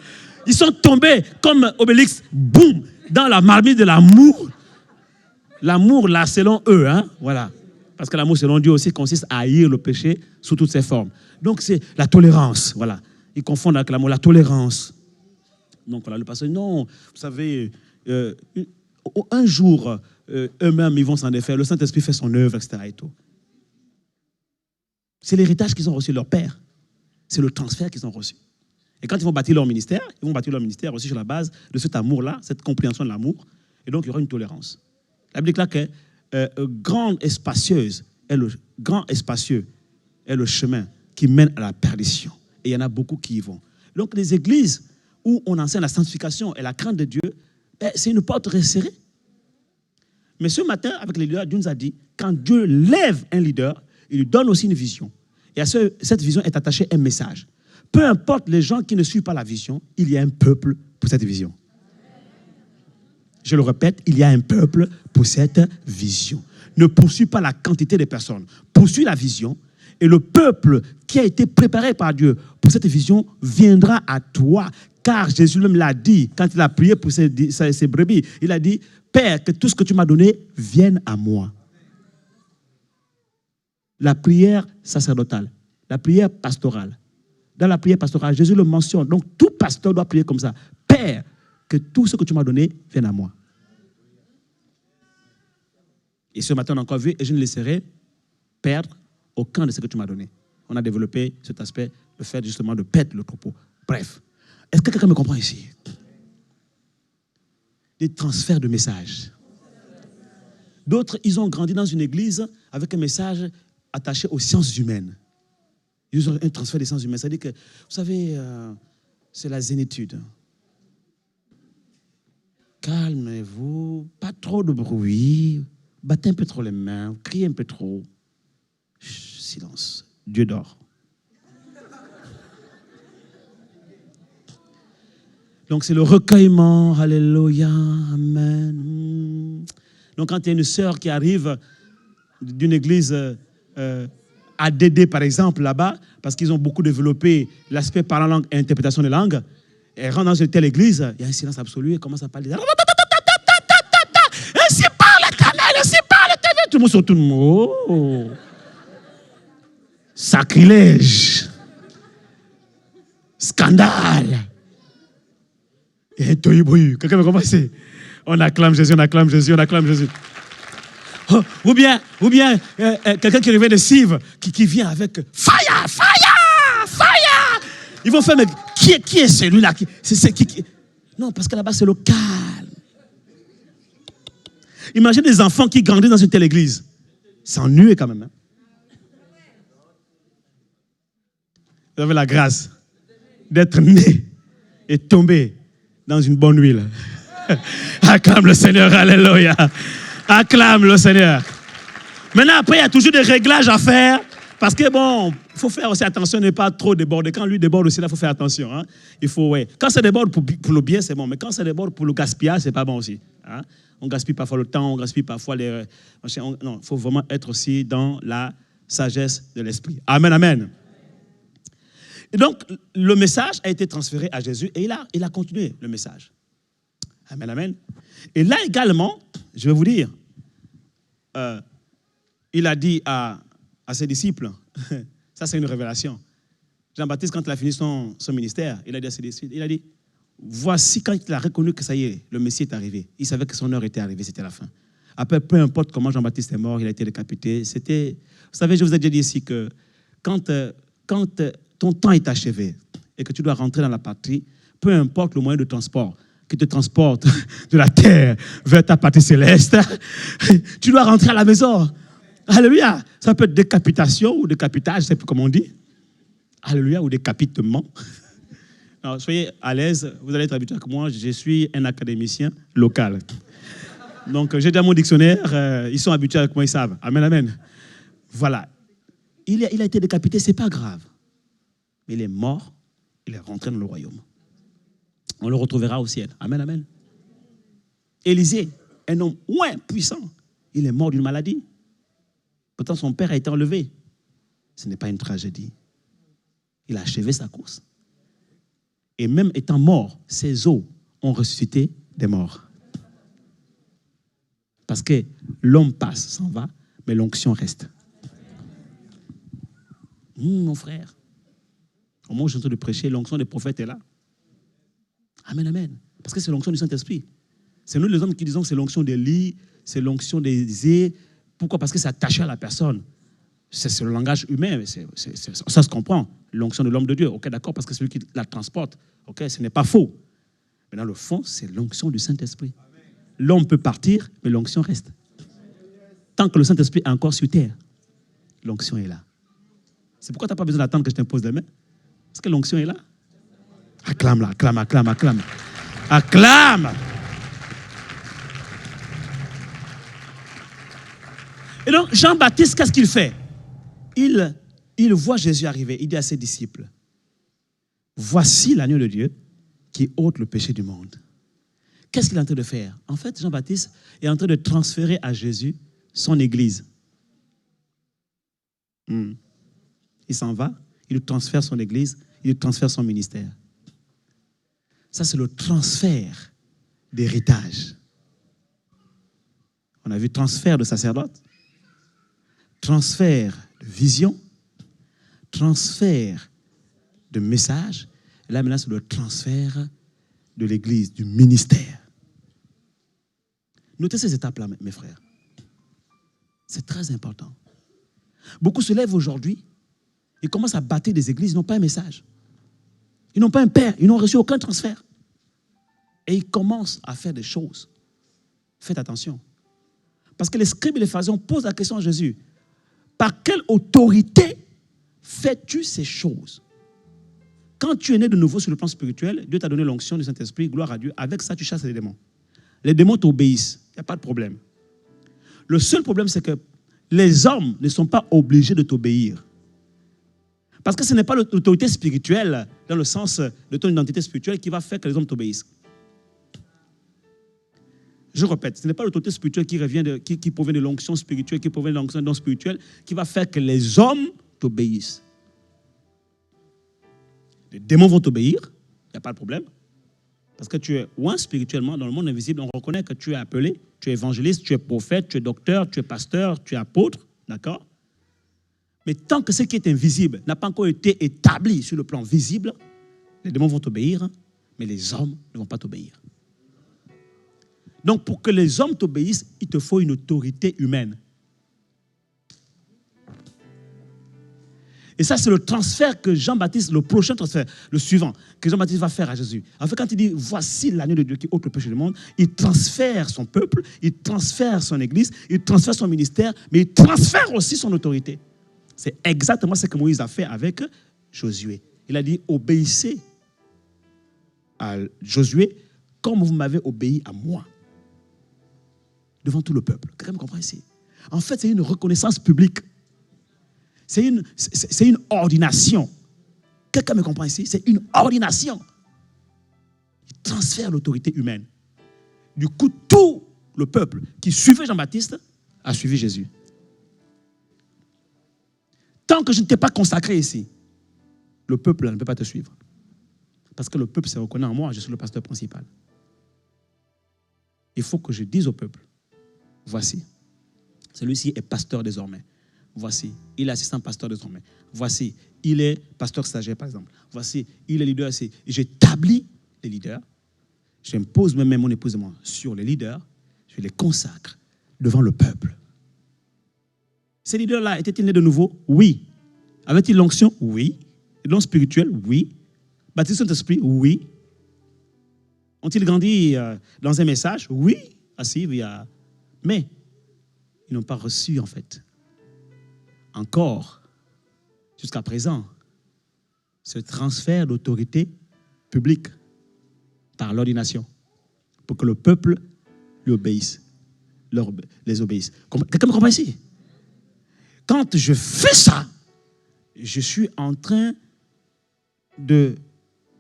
Ils sont tombés comme Obélix, boum, dans la marmite de l'amour. L'amour, là, selon eux, hein, voilà. Parce que l'amour, selon Dieu aussi, consiste à haïr le péché sous toutes ses formes. Donc, c'est la tolérance, voilà. Ils confondent avec l'amour, la tolérance. Donc, voilà, le pasteur dit, non, vous savez, un jour, eux-mêmes, ils vont s'en défaire. Le Saint-Esprit fait son œuvre, etc. Et tout. C'est l'héritage qu'ils ont reçu de leur père. C'est le transfert qu'ils ont reçu. Et quand ils vont bâtir leur ministère, ils vont bâtir leur ministère aussi sur la base de cet amour-là, cette compréhension de l'amour. Et donc, il y aura une tolérance. La Bible dit là que grand et spacieux est le chemin qui mène à la perdition. Et il y en a beaucoup qui y vont. Donc, les églises où on enseigne la sanctification et la crainte de Dieu, c'est une porte resserrée. Mais ce matin, avec les leaders, Dieu nous a dit, quand Dieu lève un leader, il lui donne aussi une vision. Et à cette vision est attachée un message. Peu importe les gens qui ne suivent pas la vision, il y a un peuple pour cette vision. Je le répète, il y a un peuple pour cette vision. Ne poursuis pas la quantité de personnes. Poursuis la vision et le peuple qui a été préparé par Dieu pour cette vision viendra à toi. Car Jésus même l'a dit quand il a prié pour ses brebis. Il a dit, Père, que tout ce que tu m'as donné vienne à moi. La prière sacerdotale, la prière pastorale. Dans la prière pastorale, Jésus le mentionne. Donc tout pasteur doit prier comme ça. Père, que tout ce que tu m'as donné vienne à moi. Et ce matin, on a encore vu, et je ne laisserai perdre aucun de ce que tu m'as donné. On a développé cet aspect, le fait justement de perdre le troupeau. Bref, est-ce que quelqu'un me comprend ici? Des transferts de messages. D'autres, ils ont grandi dans une église avec un message attaché aux sciences humaines. Ils ont un transfert des sciences humaines. C'est-à-dire que, vous savez, c'est la zénitude. Calmez-vous, pas trop de bruit, battez un peu trop les mains, criez un peu trop. Chut, silence, Dieu dort. Donc c'est le recueillement, alléluia, amen. Donc quand il y a une sœur qui arrive d'une église ADD, par exemple, là-bas, parce qu'ils ont beaucoup développé l'aspect parlant langue et interprétation des langues. Elle rentre dans une telle église, il y a un silence absolu, elle commence à parler. Ainsi parle l'Éternel, ainsi parle l'Éternel. Tout le monde se retourne. Oh, sacrilège. Scandale. Il y a un tohu-bohu. Quelqu'un me comprend? On acclame Jésus, on acclame Jésus, on acclame Jésus. Oh, ou bien quelqu'un qui revient de Sive, qui vient avec fire, fire, fire. Ils vont faire, mais qui est celui-là? Non, parce que là-bas, c'est le calme. Imagine des enfants qui grandissent dans une telle église. C'est ennuyeux quand même. Hein? Vous avez la grâce d'être né et tombé dans une bonne huile. Acclame le Seigneur, alléluia. Acclame le Seigneur. Maintenant, après, il y a toujours des réglages à faire. Parce que bon, il faut faire aussi attention de ne pas trop déborder. Quand lui déborde aussi, là, il faut faire attention. Hein? Il faut, ouais. Quand ça déborde pour le bien, c'est bon. Mais quand ça déborde pour le gaspillage, c'est pas bon aussi. Hein? On gaspille parfois le temps, on gaspille parfois les... Non, il faut vraiment être aussi dans la sagesse de l'esprit. Amen, amen. Et donc, le message a été transféré à Jésus et il a continué le message. Amen, amen. Et là également, je vais vous dire, il a dit à ses disciples, ça c'est une révélation. Jean-Baptiste, quand il a fini son ministère, il a dit à ses disciples, il a dit, voici quand il a reconnu que ça y est, le Messie est arrivé. Il savait que son heure était arrivée, c'était la fin. Après, peu importe comment Jean-Baptiste est mort, il a été décapité. Vous savez, je vous ai déjà dit ici que quand ton temps est achevé et que tu dois rentrer dans la patrie, peu importe le moyen de transport qui te transporte de la terre vers ta patrie céleste, tu dois rentrer à la maison. Alléluia. Ça peut être décapitation ou décapitage, je ne sais plus comment on dit. Alléluia, ou décapitement. Alors, soyez à l'aise, vous allez être habitué avec moi, je suis un académicien local. Donc, j'ai déjà mon dictionnaire, ils sont habitués avec moi, ils savent. Amen, amen. Voilà. Il a été décapité, ce n'est pas grave. Mais il est mort, il est rentré dans le royaume. On le retrouvera au ciel. Amen, amen. Élisée, un homme puissant, il est mort d'une maladie. Pourtant, son père a été enlevé. Ce n'est pas une tragédie. Il a achevé sa course. Et même étant mort, ses os ont ressuscité des morts. Parce que l'homme passe, s'en va, mais l'onction reste. Mon frère, au moment où je suis en train de prêcher, l'onction des prophètes est là. Amen, amen. Parce que c'est l'onction du Saint-Esprit. C'est nous les hommes qui disons que c'est l'onction des lits, c'est l'onction des ais. Pourquoi? Parce que c'est attaché à la personne. C'est le langage humain, ça se comprend. L'onction de l'homme de Dieu, ok, d'accord, parce que c'est lui qui la transporte. Ok, ce n'est pas faux. Mais dans le fond, c'est l'onction du Saint-Esprit. L'homme peut partir, mais l'onction reste. Tant que le Saint-Esprit est encore sur terre, l'onction est là. C'est pourquoi tu n'as pas besoin d'attendre que je t'impose les mains. Parce que l'onction est là. Acclame-la, acclame, acclame, acclame. Acclame! Et donc, Jean-Baptiste, qu'est-ce qu'il fait? Il voit Jésus arriver. Il dit à ses disciples, voici l'agneau de Dieu qui ôte le péché du monde. Qu'est-ce qu'il est en train de faire? En fait, Jean-Baptiste est en train de transférer à Jésus son église. Il s'en va, il lui transfère son église, il lui transfère son ministère. Ça, c'est le transfert d'héritage. On a vu transfert de sacerdoce, transfert de vision, transfert de message. Et là, maintenant, c'est le transfert de l'église, du ministère. Notez ces étapes-là, mes frères. C'est très important. Beaucoup se lèvent aujourd'hui, ils commencent à bâtir des églises, ils n'ont pas un message. Ils n'ont pas un père, ils n'ont reçu aucun transfert. Et ils commencent à faire des choses. Faites attention. Parce que les scribes et les pharisiens posent la question à Jésus. Par quelle autorité fais-tu ces choses? Quand tu es né de nouveau sur le plan spirituel, Dieu t'a donné l'onction du Saint-Esprit, gloire à Dieu. Avec ça, tu chasses les démons. Les démons t'obéissent. Il n'y a pas de problème. Le seul problème, c'est que les hommes ne sont pas obligés de t'obéir. Parce que ce n'est pas l'autorité spirituelle, dans le sens de ton identité spirituelle, qui va faire que les hommes t'obéissent. Je répète, ce n'est pas l'autorité spirituelle qui provient de l'onction spirituelle, qui provient de l'onction non spirituelle, qui va faire que les hommes t'obéissent. Les démons vont t'obéir, il n'y a pas de problème. Parce que tu es loin spirituellement, dans le monde invisible, on reconnaît que tu es appelé, tu es évangéliste, tu es prophète, tu es docteur, tu es pasteur, tu es apôtre, d'accord? Mais tant que ce qui est invisible n'a pas encore été établi sur le plan visible, les démons vont t'obéir, mais les hommes ne vont pas t'obéir. Donc, pour que les hommes t'obéissent, il te faut une autorité humaine. Et ça, c'est le transfert que Jean-Baptiste, le prochain transfert, le suivant, que Jean-Baptiste va faire à Jésus. En fait, quand il dit, voici l'agneau de Dieu qui ôte le péché du monde, il transfère son peuple, il transfère son église, il transfère son ministère, mais il transfère aussi son autorité. C'est exactement ce que Moïse a fait avec Josué. Il a dit, obéissez à Josué comme vous m'avez obéi à moi. Devant tout le peuple. Quelqu'un me comprend ici? En fait, c'est une reconnaissance publique. C'est une ordination. Quelqu'un me comprend ici? C'est une ordination. Il transfère l'autorité humaine. Du coup, tout le peuple qui suivait Jean-Baptiste a suivi Jésus. Tant que je ne t'ai pas consacré ici, le peuple ne peut pas te suivre. Parce que le peuple se reconnaît en moi, je suis le pasteur principal. Il faut que je dise au peuple, voici, celui-ci est pasteur désormais. Voici, il est assistant pasteur désormais. Voici, il est pasteur stagiaire par exemple. Voici, il est leader ici. J'établis les leaders. J'impose même mon épousement sur les leaders. Je les consacre devant le peuple. Ces leaders-là étaient-ils nés de nouveau? Oui. Avaient-ils l'onction? Oui. Le don spirituel? Oui. Baptisé Saint-Esprit? Oui. Ont-ils grandi dans un message? Oui. Mais ils n'ont pas reçu en fait encore, jusqu'à présent, ce transfert d'autorité publique par l'ordination pour que le peuple lui obéisse, les obéisse. Quelqu'un me comprend ici? Quand je fais ça, je suis en train de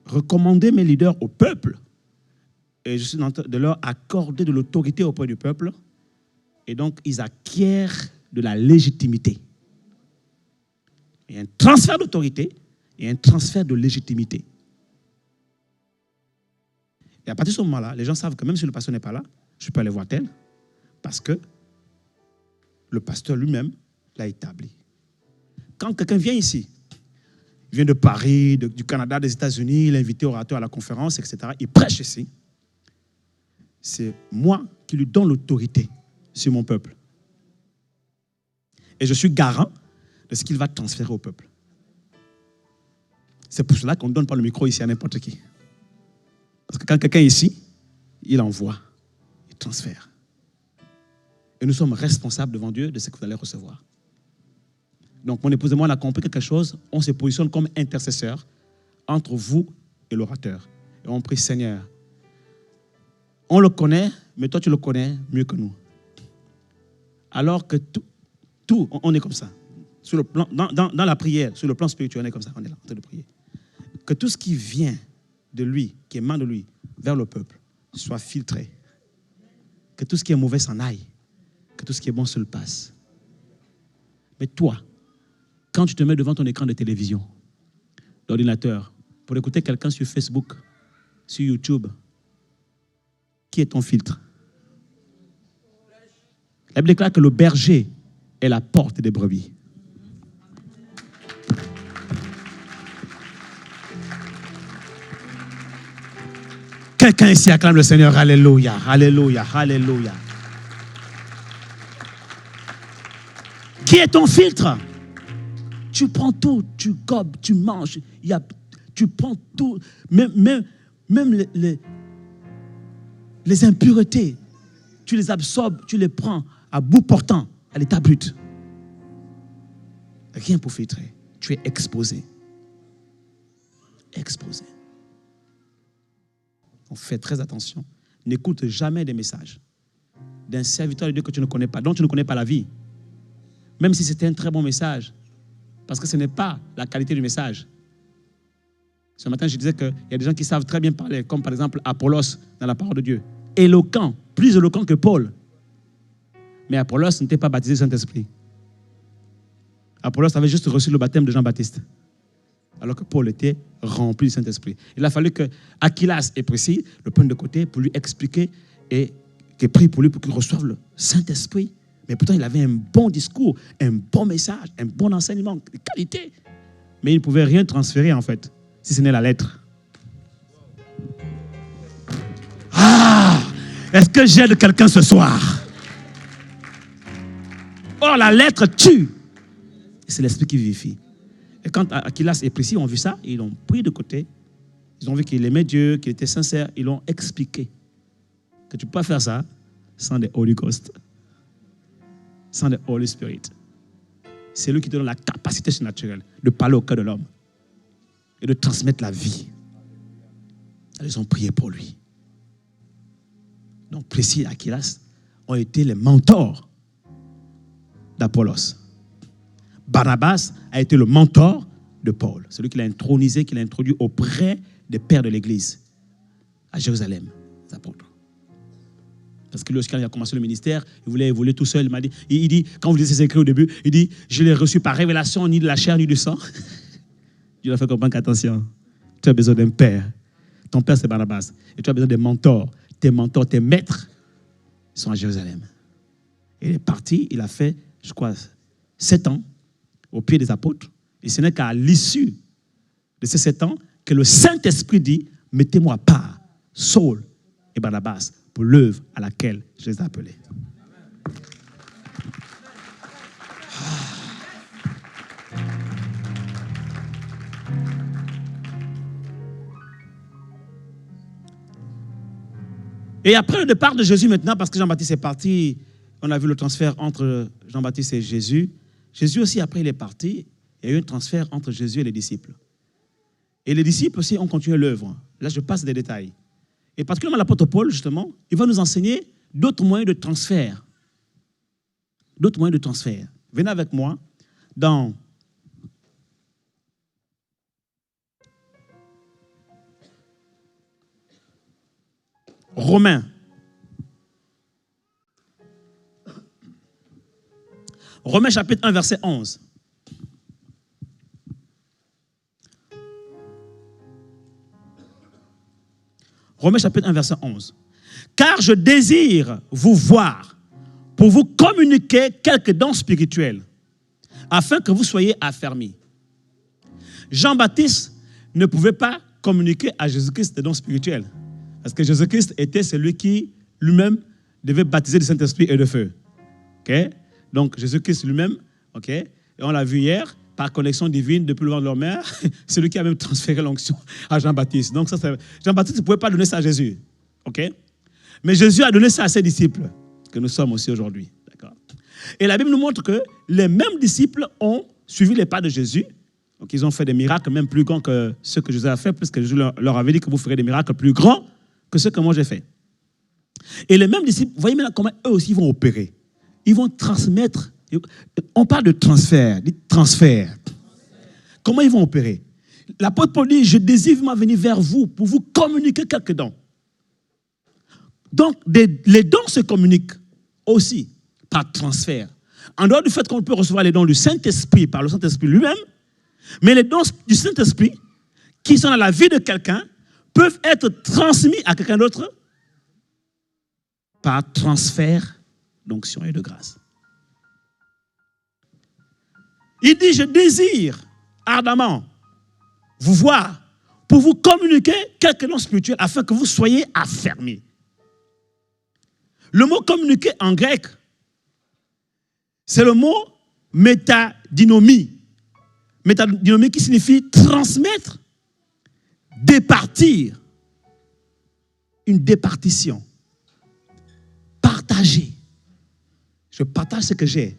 recommander mes leaders au peuple et je suis en train de leur accorder de l'autorité auprès du peuple et donc ils acquièrent de la légitimité. Il y a un transfert d'autorité et un transfert de légitimité. Et à partir de ce moment-là, les gens savent que même si le pasteur n'est pas là, je peux aller voir tel, parce que le pasteur lui-même l'a établi. Quand quelqu'un vient ici, il vient de Paris, du Canada, des États-Unis, il est invité orateur à la conférence, etc., il prêche ici, c'est moi qui lui donne l'autorité sur mon peuple. Et je suis garant de ce qu'il va transférer au peuple. C'est pour cela qu'on ne donne pas le micro ici à n'importe qui. Parce que quand quelqu'un est ici, il envoie, il transfère. Et nous sommes responsables devant Dieu de ce que vous allez recevoir. Donc mon épouse et moi, on a compris quelque chose, on se positionne comme intercesseur entre vous et l'orateur. Et on prie, Seigneur, on le connaît, mais toi tu le connais mieux que nous. Alors que tout on est comme ça. Sur le plan, dans la prière, sur le plan spirituel, on est comme ça, on est là en train de prier. Que tout ce qui vient de lui, qui émane de lui, vers le peuple, soit filtré. Que tout ce qui est mauvais s'en aille. Que tout ce qui est bon se le passe. Mais toi, quand tu te mets devant ton écran de télévision, d'ordinateur, pour écouter quelqu'un sur Facebook, sur YouTube, qui est ton filtre? La Bible déclare que le berger est la porte des brebis. Quelqu'un ici acclame le Seigneur. Alléluia, alléluia, alléluia. Qui est ton filtre? Tu prends tout, tu gobes, tu manges, tu prends tout, même les impuretés, tu les absorbes, tu les prends à bout portant, à l'état brut. Rien pour filtrer. Tu es exposé. Exposé. Donc fais très attention. N'écoute jamais des messages d'un serviteur de Dieu que tu ne connais pas, dont tu ne connais pas la vie. Même si c'était un très bon message. Parce que ce n'est pas la qualité du message. Ce matin, je disais qu'il y a des gens qui savent très bien parler, comme par exemple Apollos dans la parole de Dieu. éloquent, plus éloquent que Paul. Mais Apollos n'était pas baptisé du Saint-Esprit. Apollos avait juste reçu le baptême de Jean-Baptiste. Alors que Paul était rempli du Saint-Esprit. Il a fallu que Aquilas et Priscille le prennent de côté pour lui expliquer et qu'il prie pour lui pour qu'il reçoive le Saint-Esprit. Mais pourtant, il avait un bon discours, un bon message, un bon enseignement, de qualité. Mais il ne pouvait rien transférer, en fait, si ce n'est la lettre. Ah! Est-ce que j'aide quelqu'un ce soir? Or, la lettre tue. C'est l'esprit qui vivifie. Et quand Aquilas et Priscille ont vu ça, ils l'ont pris de côté. Ils ont vu qu'il aimait Dieu, qu'il était sincère. Ils l'ont expliqué. Que tu ne peux pas faire ça sans des Holy Ghost. Sans des Holy Spirit. C'est lui qui te donne la capacité surnaturelle de parler au cœur de l'homme et de transmettre la vie. Ils ont prié pour lui. Donc Priscille et Aquilas ont été les mentors d'Apollos. Barnabas a été le mentor de Paul, celui qui l'a intronisé, qui l'a introduit auprès des pères de l'Église à Jérusalem, les apôtres. Parce que lorsqu'il a commencé le ministère, il voulait évoluer tout seul. Il dit, quand vous lisez ses écrits au début, il dit, je l'ai reçu par révélation, ni de la chair, ni du sang. Dieu a fait comprendre qu'attention, tu as besoin d'un père. Ton père, c'est Barnabas. Et tu as besoin des mentors, tes maîtres sont à Jérusalem. Et il est parti, il a fait, je crois, 7 ans au pied des apôtres. Et ce n'est qu'à l'issue de ces 7 ans que le Saint-Esprit dit, mettez-moi à part Saul et Barnabas pour l'œuvre à laquelle je les ai appelés. Et après le départ de Jésus maintenant, parce que Jean-Baptiste est parti, on a vu le transfert entre Jean-Baptiste et Jésus. Jésus aussi, après il est parti, il y a eu un transfert entre Jésus et les disciples. Et les disciples aussi ont continué l'œuvre. Là, je passe des détails. Et particulièrement l'apôtre Paul, justement, il va nous enseigner d'autres moyens de transfert. D'autres moyens de transfert. Venez avec moi dans Romains. Romains chapitre 1, verset 11. Romains chapitre 1, verset 11. Car je désire vous voir pour vous communiquer quelques dons spirituels, afin que vous soyez affermis. Jean-Baptiste ne pouvait pas communiquer à Jésus-Christ des dons spirituels, parce que Jésus-Christ était celui qui lui-même devait baptiser du Saint-Esprit et de feu. Okay? Donc Jésus-Christ lui-même, et on l'a vu hier, par connexion divine depuis le ventre de leur mère, c'est lui qui a même transféré l'onction à Jean-Baptiste. Donc Jean-Baptiste ne pouvait pas donner ça à Jésus. Mais Jésus a donné ça à ses disciples, que nous sommes aussi aujourd'hui. D'accord? Et la Bible nous montre que les mêmes disciples ont suivi les pas de Jésus. Donc ils ont fait des miracles même plus grands que ceux que Jésus a fait, puisque Jésus leur avait dit que vous ferez des miracles plus grands que ceux que moi j'ai fait. Et les mêmes disciples, vous voyez maintenant comment eux aussi vont opérer. Ils vont transmettre. On parle de transfert, Comment ils vont opérer? L'apôtre Paul dit, je désire venir vers vous pour vous communiquer quelques dons. Donc, les dons se communiquent aussi par transfert. En dehors du fait qu'on peut recevoir les dons du Saint-Esprit par le Saint-Esprit lui-même, mais les dons du Saint-Esprit qui sont dans la vie de quelqu'un peuvent être transmis à quelqu'un d'autre par transfert d'onction et de grâce. Il dit, je désire ardemment vous voir pour vous communiquer quelques dons spirituels afin que vous soyez affermis. Le mot communiquer en grec, c'est le mot métadynamie. Métadynamie qui signifie transmettre, départir, une départition, partager. Je partage ce que j'ai.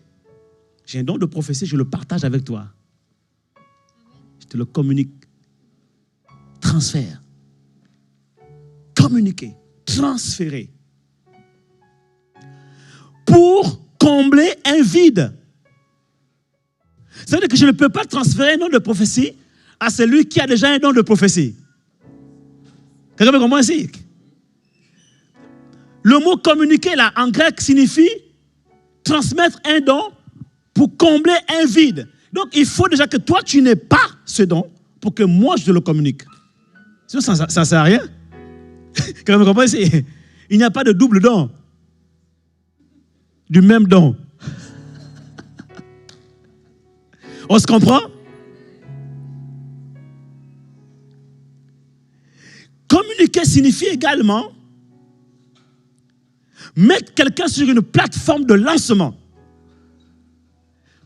J'ai un don de prophétie, je le partage avec toi. Je te le communique. Transfert. Communiquer. Transférer. Pour combler un vide. C'est-à-dire que je ne peux pas transférer un don de prophétie à celui qui a déjà un don de prophétie. Quelqu'un me comprend ici? Le mot communiquer là, en grec, signifie transmettre un don pour combler un vide. Donc, il faut déjà que toi, tu n'aies pas ce don pour que moi, je te le communique. Sinon, ça ne sert à rien. Quand vous comprenez, il n'y a pas de double don. Du même don. On se comprend? Communiquer signifie également mettre quelqu'un sur une plateforme de lancement.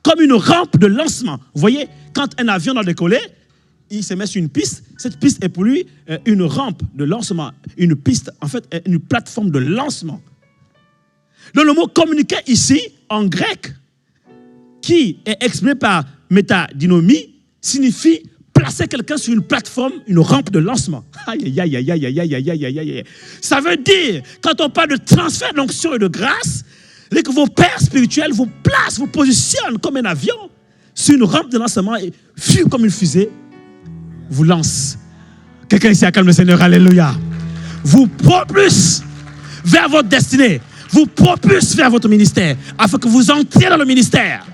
Comme une rampe de lancement. Vous voyez, quand un avion doit décoller, il se met sur une piste. Cette piste est pour lui une rampe de lancement. Une piste, en fait, une plateforme de lancement. Donc le mot communiquer ici, en grec, qui est exprimé par métadinomie, signifie placer quelqu'un sur une plateforme, une rampe de lancement. Aïe, aïe, aïe, aïe, aïe, aïe, aïe, aïe, aïe, aïe. Ça veut dire, quand on parle de transfert d'onction et de grâce, c'est que vos pères spirituels vous placent, vous positionnent comme un avion sur une rampe de lancement et comme une fusée, vous lance. Quelqu'un ici acclame le Seigneur, alléluia. Vous propulse vers votre destinée, vous propulse vers votre ministère, afin que vous entriez dans le ministère.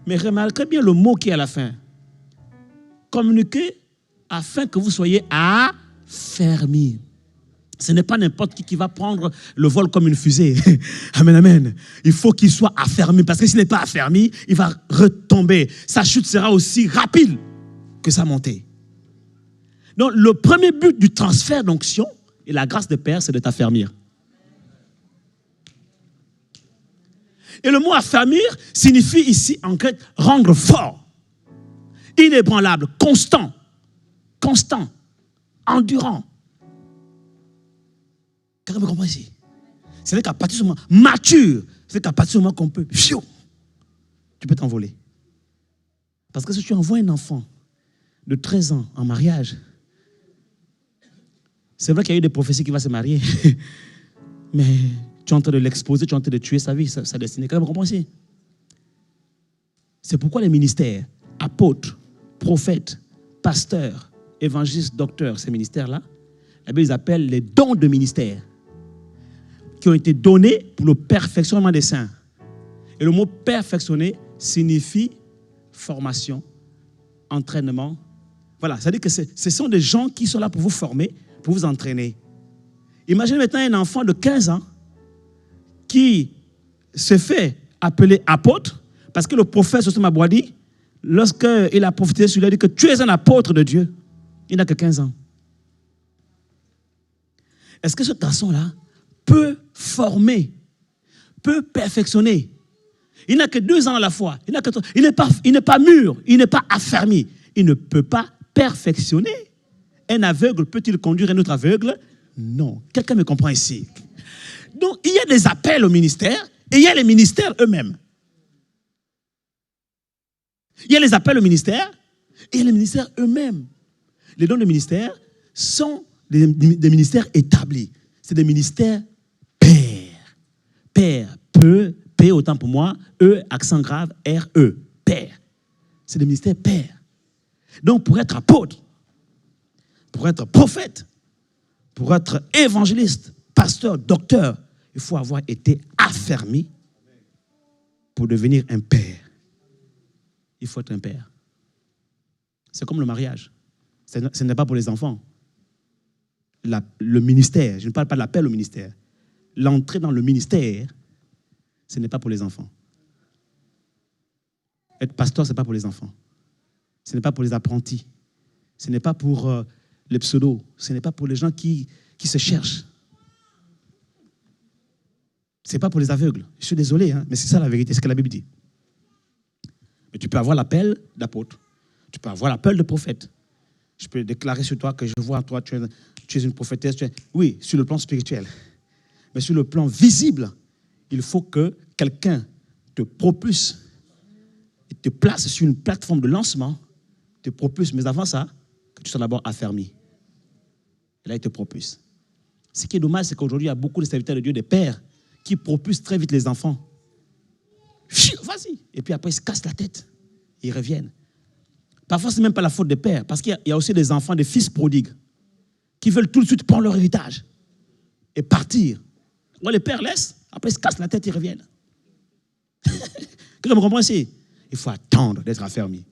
Mais remarquez bien le mot qui est à la fin. Communiquez afin que vous soyez affermis. Ce n'est pas n'importe qui va prendre le vol comme une fusée. Amen, amen. Il faut qu'il soit affermi, parce que s'il n'est pas affermi, il va retomber. Sa chute sera aussi rapide que sa montée. Donc, le premier but du transfert d'onction et la grâce de Père, c'est de t'affermir. Et le mot affermir signifie ici, en grec, rendre fort, inébranlable, constant, endurant. Quelqu'un me comprend ici? C'est qu'à partir du moment mature, c'est qu'à partir du moment qu'on peut, tu peux t'envoler. Parce que si tu envoies un enfant de 13 ans en mariage, c'est vrai qu'il y a eu des prophéties qui vont se marier, mais tu es en train de l'exposer, tu es en train de tuer sa vie, sa destinée. Quelqu'un me comprend ici? C'est pourquoi les ministères, apôtres, prophètes, pasteurs, évangélistes, docteurs, ces ministères-là, eh bien, ils appellent les dons de ministère, qui ont été donnés pour le perfectionnement des saints. Et le mot perfectionner signifie formation, entraînement. Voilà, c'est-à-dire que ce sont des gens qui sont là pour vous former, pour vous entraîner. Imaginez maintenant un enfant de 15 ans qui se fait appeler apôtre, parce que le prophète Sosom Abouadi, lorsqu'il a prophétisé sur lui, il a dit que tu es un apôtre de Dieu. Il n'a que 15 ans. Est-ce que ce garçon-là peut former, peut perfectionner? Il n'a que 2 ans à la fois. Il n'est pas mûr, il n'est pas affermi. Il ne peut pas perfectionner. Un aveugle peut-il conduire un autre aveugle? Non. Quelqu'un me comprend ici? Donc, il y a des appels au ministère et il y a les ministères eux-mêmes. Il y a les appels au ministère et il y a les ministères eux-mêmes. Les dons de ministère sont des ministères établis. C'est des ministères pairs. Père, P autant pour moi, E, accent grave, R-E, père. C'est des ministères pairs. Donc, pour être apôtre, pour être prophète, pour être évangéliste, pasteur, docteur, il faut avoir été affermi pour devenir un père. Il faut être un père. C'est comme le mariage. Ce n'est pas pour les enfants. Le ministère, je ne parle pas de l'appel au ministère. L'entrée dans le ministère, ce n'est pas pour les enfants. Être pasteur, ce n'est pas pour les enfants. Ce n'est pas pour les apprentis. Ce n'est pas pour les pseudos. Ce n'est pas pour les gens qui se cherchent. Ce n'est pas pour les aveugles. Je suis désolé, hein, mais c'est ça la vérité, c'est ce que la Bible dit. Mais tu peux avoir l'appel d'apôtre. Tu peux avoir l'appel de prophète. Je peux déclarer sur toi que je vois en toi, tu es une prophétesse. Oui, sur le plan spirituel. Mais sur le plan visible, il faut que quelqu'un te propulse et te place sur une plateforme de lancement, te propulse. Mais avant ça, que tu sois d'abord affermi. Et là, il te propulse. Ce qui est dommage, c'est qu'aujourd'hui, il y a beaucoup de serviteurs de Dieu, des pères, qui propulsent très vite les enfants. Vas-y. Et puis après, ils se cassent la tête. Ils reviennent. Parfois, ce n'est même pas la faute des pères, parce qu'il y a aussi des enfants, des fils prodigues. qui veulent tout de suite prendre leur héritage et partir. Moi, les pères laissent, après ils se cassent la tête, ils reviennent. Vous me comprenez ici? Il faut attendre d'être affermi.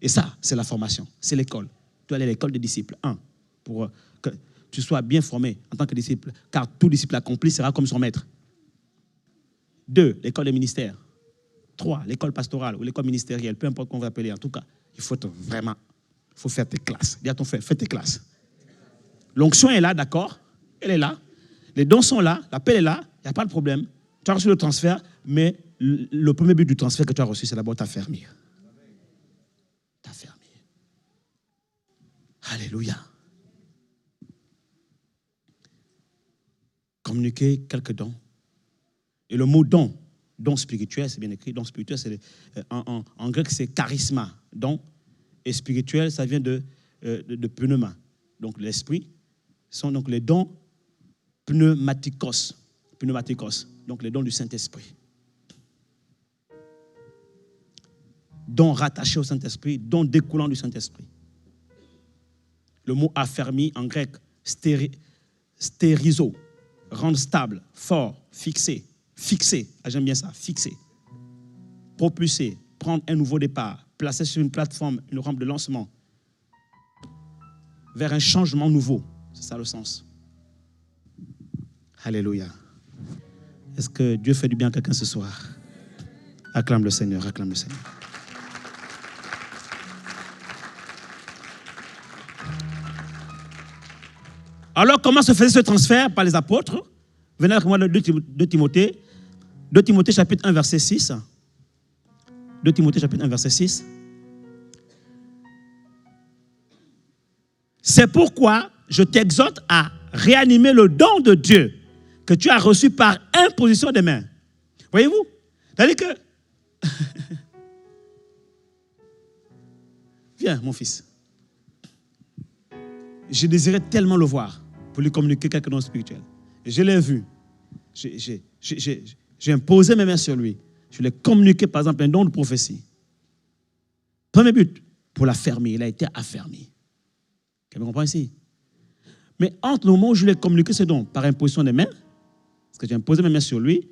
Et ça, c'est la formation, c'est l'école. Tu dois aller à l'école des disciples. 1, pour que tu sois bien formé en tant que disciple, car tout disciple accompli sera comme son maître. 2, l'école des ministères. 3, l'école pastorale ou l'école ministérielle, peu importe qu'on va appeler. En tout cas, il faut faire tes classes. Dis à ton frère, fais tes classes. L'onction est là, d'accord? Elle est là. Les dons sont là, l'appel est là, il n'y a pas de problème. Tu as reçu le transfert, mais le premier but du transfert que tu as reçu, c'est d'abord t'affermir. T'affermir. Alléluia. Communiquer quelques dons. Et le mot don, don spirituel, c'est bien écrit. Don spirituel, c'est en grec, c'est charisma, don. Et spirituel, ça vient de pneuma. Donc l'esprit sont donc les dons pneumatikos. Pneumatikos, donc les dons du Saint-Esprit. Dons rattachés au Saint-Esprit, dons découlant du Saint-Esprit. Le mot affermi en grec, stérizo, rendre stable, fort, fixé. Fixé, j'aime bien ça, fixé. Propulser, prendre un nouveau départ, placer sur une plateforme, une rampe de lancement, vers un changement nouveau. C'est ça le sens. Alléluia. Est-ce que Dieu fait du bien à quelqu'un ce soir? Acclame le Seigneur, acclame le Seigneur. Alors, comment se faisait ce transfert par les apôtres? Venez avec moi de Timothée. 2 Timothée chapitre 1 verset 6. 2 Timothée chapitre 1 verset 6. C'est pourquoi je t'exhorte à réanimer le don de Dieu que tu as reçu par imposition des mains. Voyez-vous? C'est-à-dire que... Viens, mon fils. Je désirais tellement le voir pour lui communiquer quelque chose de spirituel. Je l'ai vu. J'ai imposé mes mains sur lui. Je lui ai communiqué, par exemple, un don de prophétie. Premier but, pour l'affermir. Il a été affermi. Vous comprenez ici? Mais entre le moment où je lui ai communiqué ce don par imposition des mains, parce que j'ai imposé mes mains sur lui,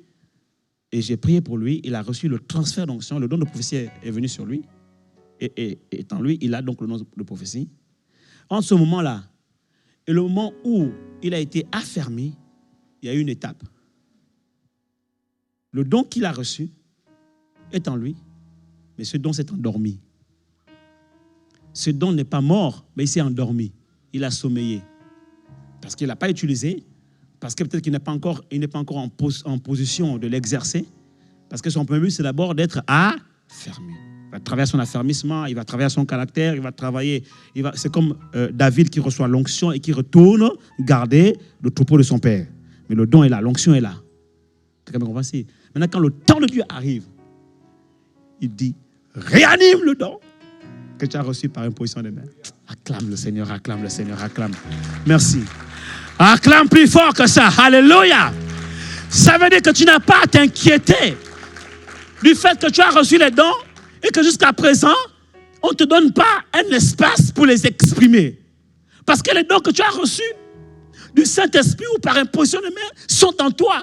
et j'ai prié pour lui, il a reçu le transfert d'onction, le don de prophétie est venu sur lui, et étant lui, il a donc le don de prophétie. Entre ce moment-là et le moment où il a été affermi, il y a eu une étape. Le don qu'il a reçu est en lui, mais ce don s'est endormi. Ce don n'est pas mort, mais il s'est endormi. Il a sommeillé. Parce qu'il n'a pas utilisé, parce que peut-être qu'il n'est pas encore en position de l'exercer, parce que son premier but, c'est d'abord d'être affermi. Il va travailler son affermissement, il va travailler son caractère, il va travailler. C'est comme David qui reçoit l'onction et qui retourne garder le troupeau de son père. Mais le don est là, l'onction est là. Quelqu'un me comprend ici? Maintenant, quand le temps de Dieu arrive, il dit, réanime le don que tu as reçu par imposition des mains. Acclame le Seigneur, acclame le Seigneur, acclame. Merci. Acclame plus fort que ça. Alléluia. Ça veut dire que tu n'as pas à t'inquiéter du fait que tu as reçu les dons et que jusqu'à présent, on ne te donne pas un espace pour les exprimer. Parce que les dons que tu as reçus du Saint-Esprit ou par imposition des mains sont en toi.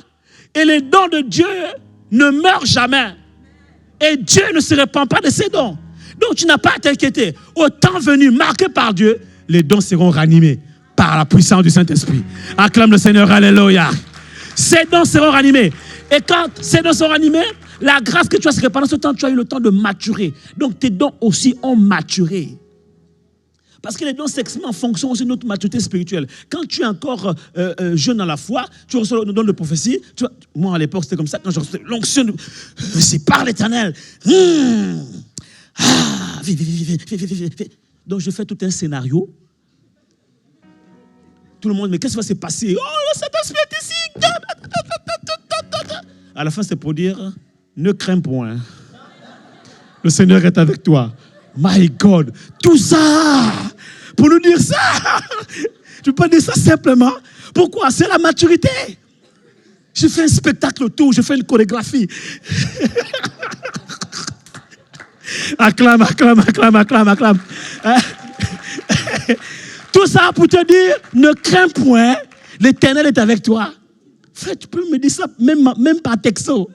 Et les dons de Dieu ne meurent jamais. Et Dieu ne se répand pas de ses dons. Donc tu n'as pas à t'inquiéter. Au temps venu, marqué par Dieu, les dons seront ranimés par la puissance du Saint-Esprit. Acclame le Seigneur, alléluia. Ces dons seront ranimés. Et quand ces dons sont ranimés, la grâce que tu as, c'est que pendant ce temps, tu as eu le temps de maturer. Donc tes dons aussi ont maturé. Parce que les dons s'expriment en fonction aussi de notre maturité spirituelle. Quand tu es encore jeune dans la foi, tu reçois le don de prophétie. Moi, à l'époque, c'était comme ça. Quand je reçois l'onction, c'est par l'Éternel. Vite. Donc, je fais tout un scénario. Tout le monde, mais qu'est-ce qui va se passer? Oh, le Saint-Esprit est ici. À la fin, c'est pour dire, ne crains point. Le Seigneur est avec toi. My God, tout ça, pour nous dire ça, je peux dire ça simplement. Pourquoi? C'est la maturité. Je fais un spectacle autour, je fais une chorégraphie. Acclame. Tout ça pour te dire, ne crains point, l'Éternel est avec toi. Frère, tu peux me dire ça même par texto.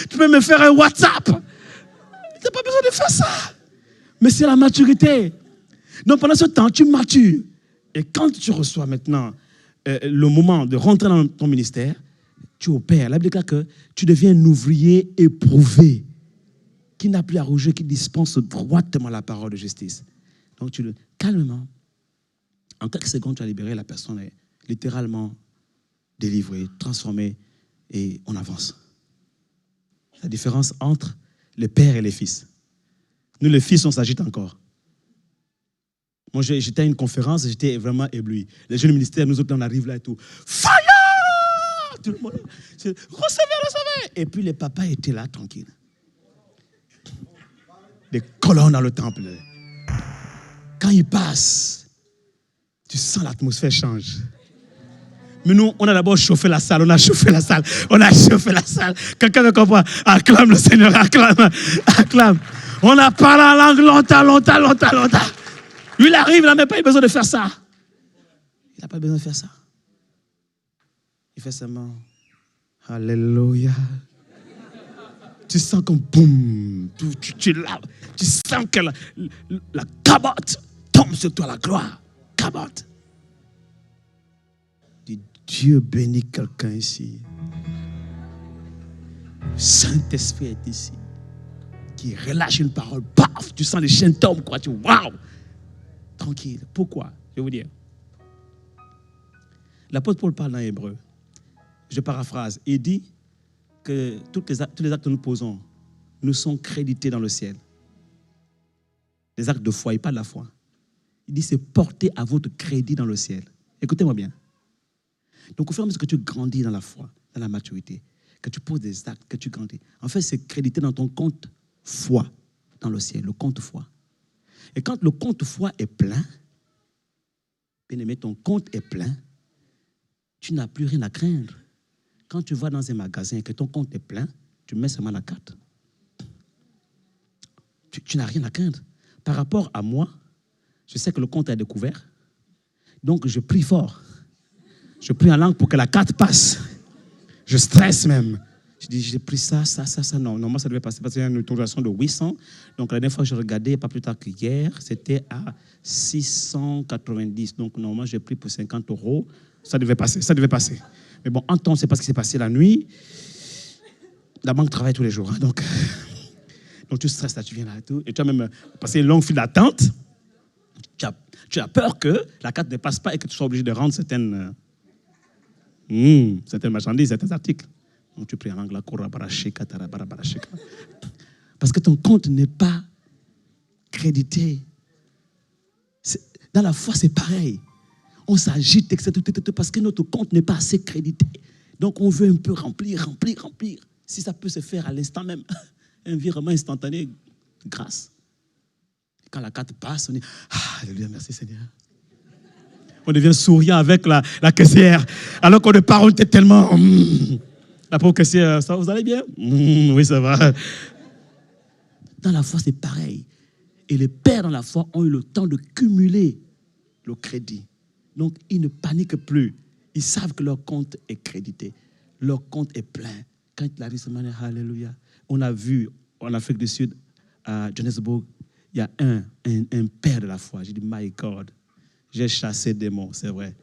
Tu peux me faire un WhatsApp. Tu n'as pas besoin de faire ça. Mais c'est la maturité. Donc pendant ce temps, tu matures. Et quand tu reçois maintenant le moment de rentrer dans ton ministère, tu opères. La Bible déclare que tu deviens un ouvrier éprouvé, qui n'a plus à rougir, qui dispense droitement la parole de justice. Donc tu le calmement, en quelques secondes, tu as libéré la personne, est littéralement délivrée, transformée, et on avance. La différence entre le père et les fils. Nous, les fils, on s'agite encore. Moi, j'étais à une conférence, j'étais vraiment ébloui. Les jeunes ministères, nous autres, on arrive là et tout. Fire! Tout le monde, recevez. Et puis les papas étaient là, tranquilles. Des colonnes dans le temple. Quand ils passent, tu sens l'atmosphère change. Mais nous, on a d'abord chauffé la salle, Quelqu'un me comprend? Acclame le Seigneur, acclame. On a parlé en langue longtemps. Lui, il arrive, il n'a même pas eu besoin de faire ça. Il n'a pas besoin de faire ça. Il fait seulement, alléluia. Tu sens comme boum, tu sens que la cabotte tombe sur toi, la gloire. Cabotte. Dieu bénit quelqu'un ici. Saint-Esprit est ici. Qui relâche une parole, paf, tu sens les chaînes tombent, quoi. Tu waouh, tranquille. Pourquoi? Je vais vous dire. L'apôtre Paul parle dans Hébreu. Je paraphrase. Il dit que tous les actes que nous posons nous sont crédités dans le ciel. Les actes de foi, il parle de la foi. Il dit c'est porté à votre crédit dans le ciel. Écoutez-moi bien. Donc, au fur et à mesure que tu grandis dans la foi, dans la maturité, que tu poses des actes, que tu grandis, en fait, c'est crédité dans ton compte foi dans le ciel, le compte foi. Et quand le compte foi est plein, bien-aimé, ton compte est plein, tu n'as plus rien à craindre. Quand tu vas dans un magasin et que ton compte est plein, tu mets seulement la carte. Tu n'as rien à craindre. Par rapport à moi, je sais que le compte est découvert, donc je prie fort. Je prie en langue pour que la carte passe. Je stresse même. Je dis, j'ai pris ça. Non, normalement, ça devait passer parce qu'il y a une autorisation de 800. Donc, la dernière fois que je regardais, pas plus tard qu'hier, c'était à 690. Donc, normalement, j'ai pris pour 50 €. Ça devait passer. Mais bon, en temps, on ne sait pas ce qui s'est passé la nuit. La banque travaille tous les jours. Hein, donc, tu stresses là, tu viens là et tout. Et tu as même passé une longue file d'attente. Tu as peur que la carte ne passe pas et que tu sois obligé de rendre certaines marchandises, certains articles. Donc tu pries en anglais, parce que ton compte n'est pas crédité. Dans la foi, c'est pareil. On s'agite, etc., parce que notre compte n'est pas assez crédité. Donc on veut un peu remplir. Si ça peut se faire à l'instant même, un virement instantané, grâce. Quand la carte passe, on dit « Alléluia, merci Seigneur ». On devient souriant avec la caissière, alors qu'on ne parle tellement. La pauvre caissière, ça, vous allez bien? Oui, ça va. Dans la foi, c'est pareil. Et les pères dans la foi ont eu le temps de cumuler le crédit. Donc, ils ne paniquent plus. Ils savent que leur compte est crédité. Leur compte est plein. Quand il arrive, alléluia. On a vu en Afrique du Sud, à Johannesburg, il y a un père de la foi. J'ai dit, my God. J'ai chassé des démons, c'est vrai.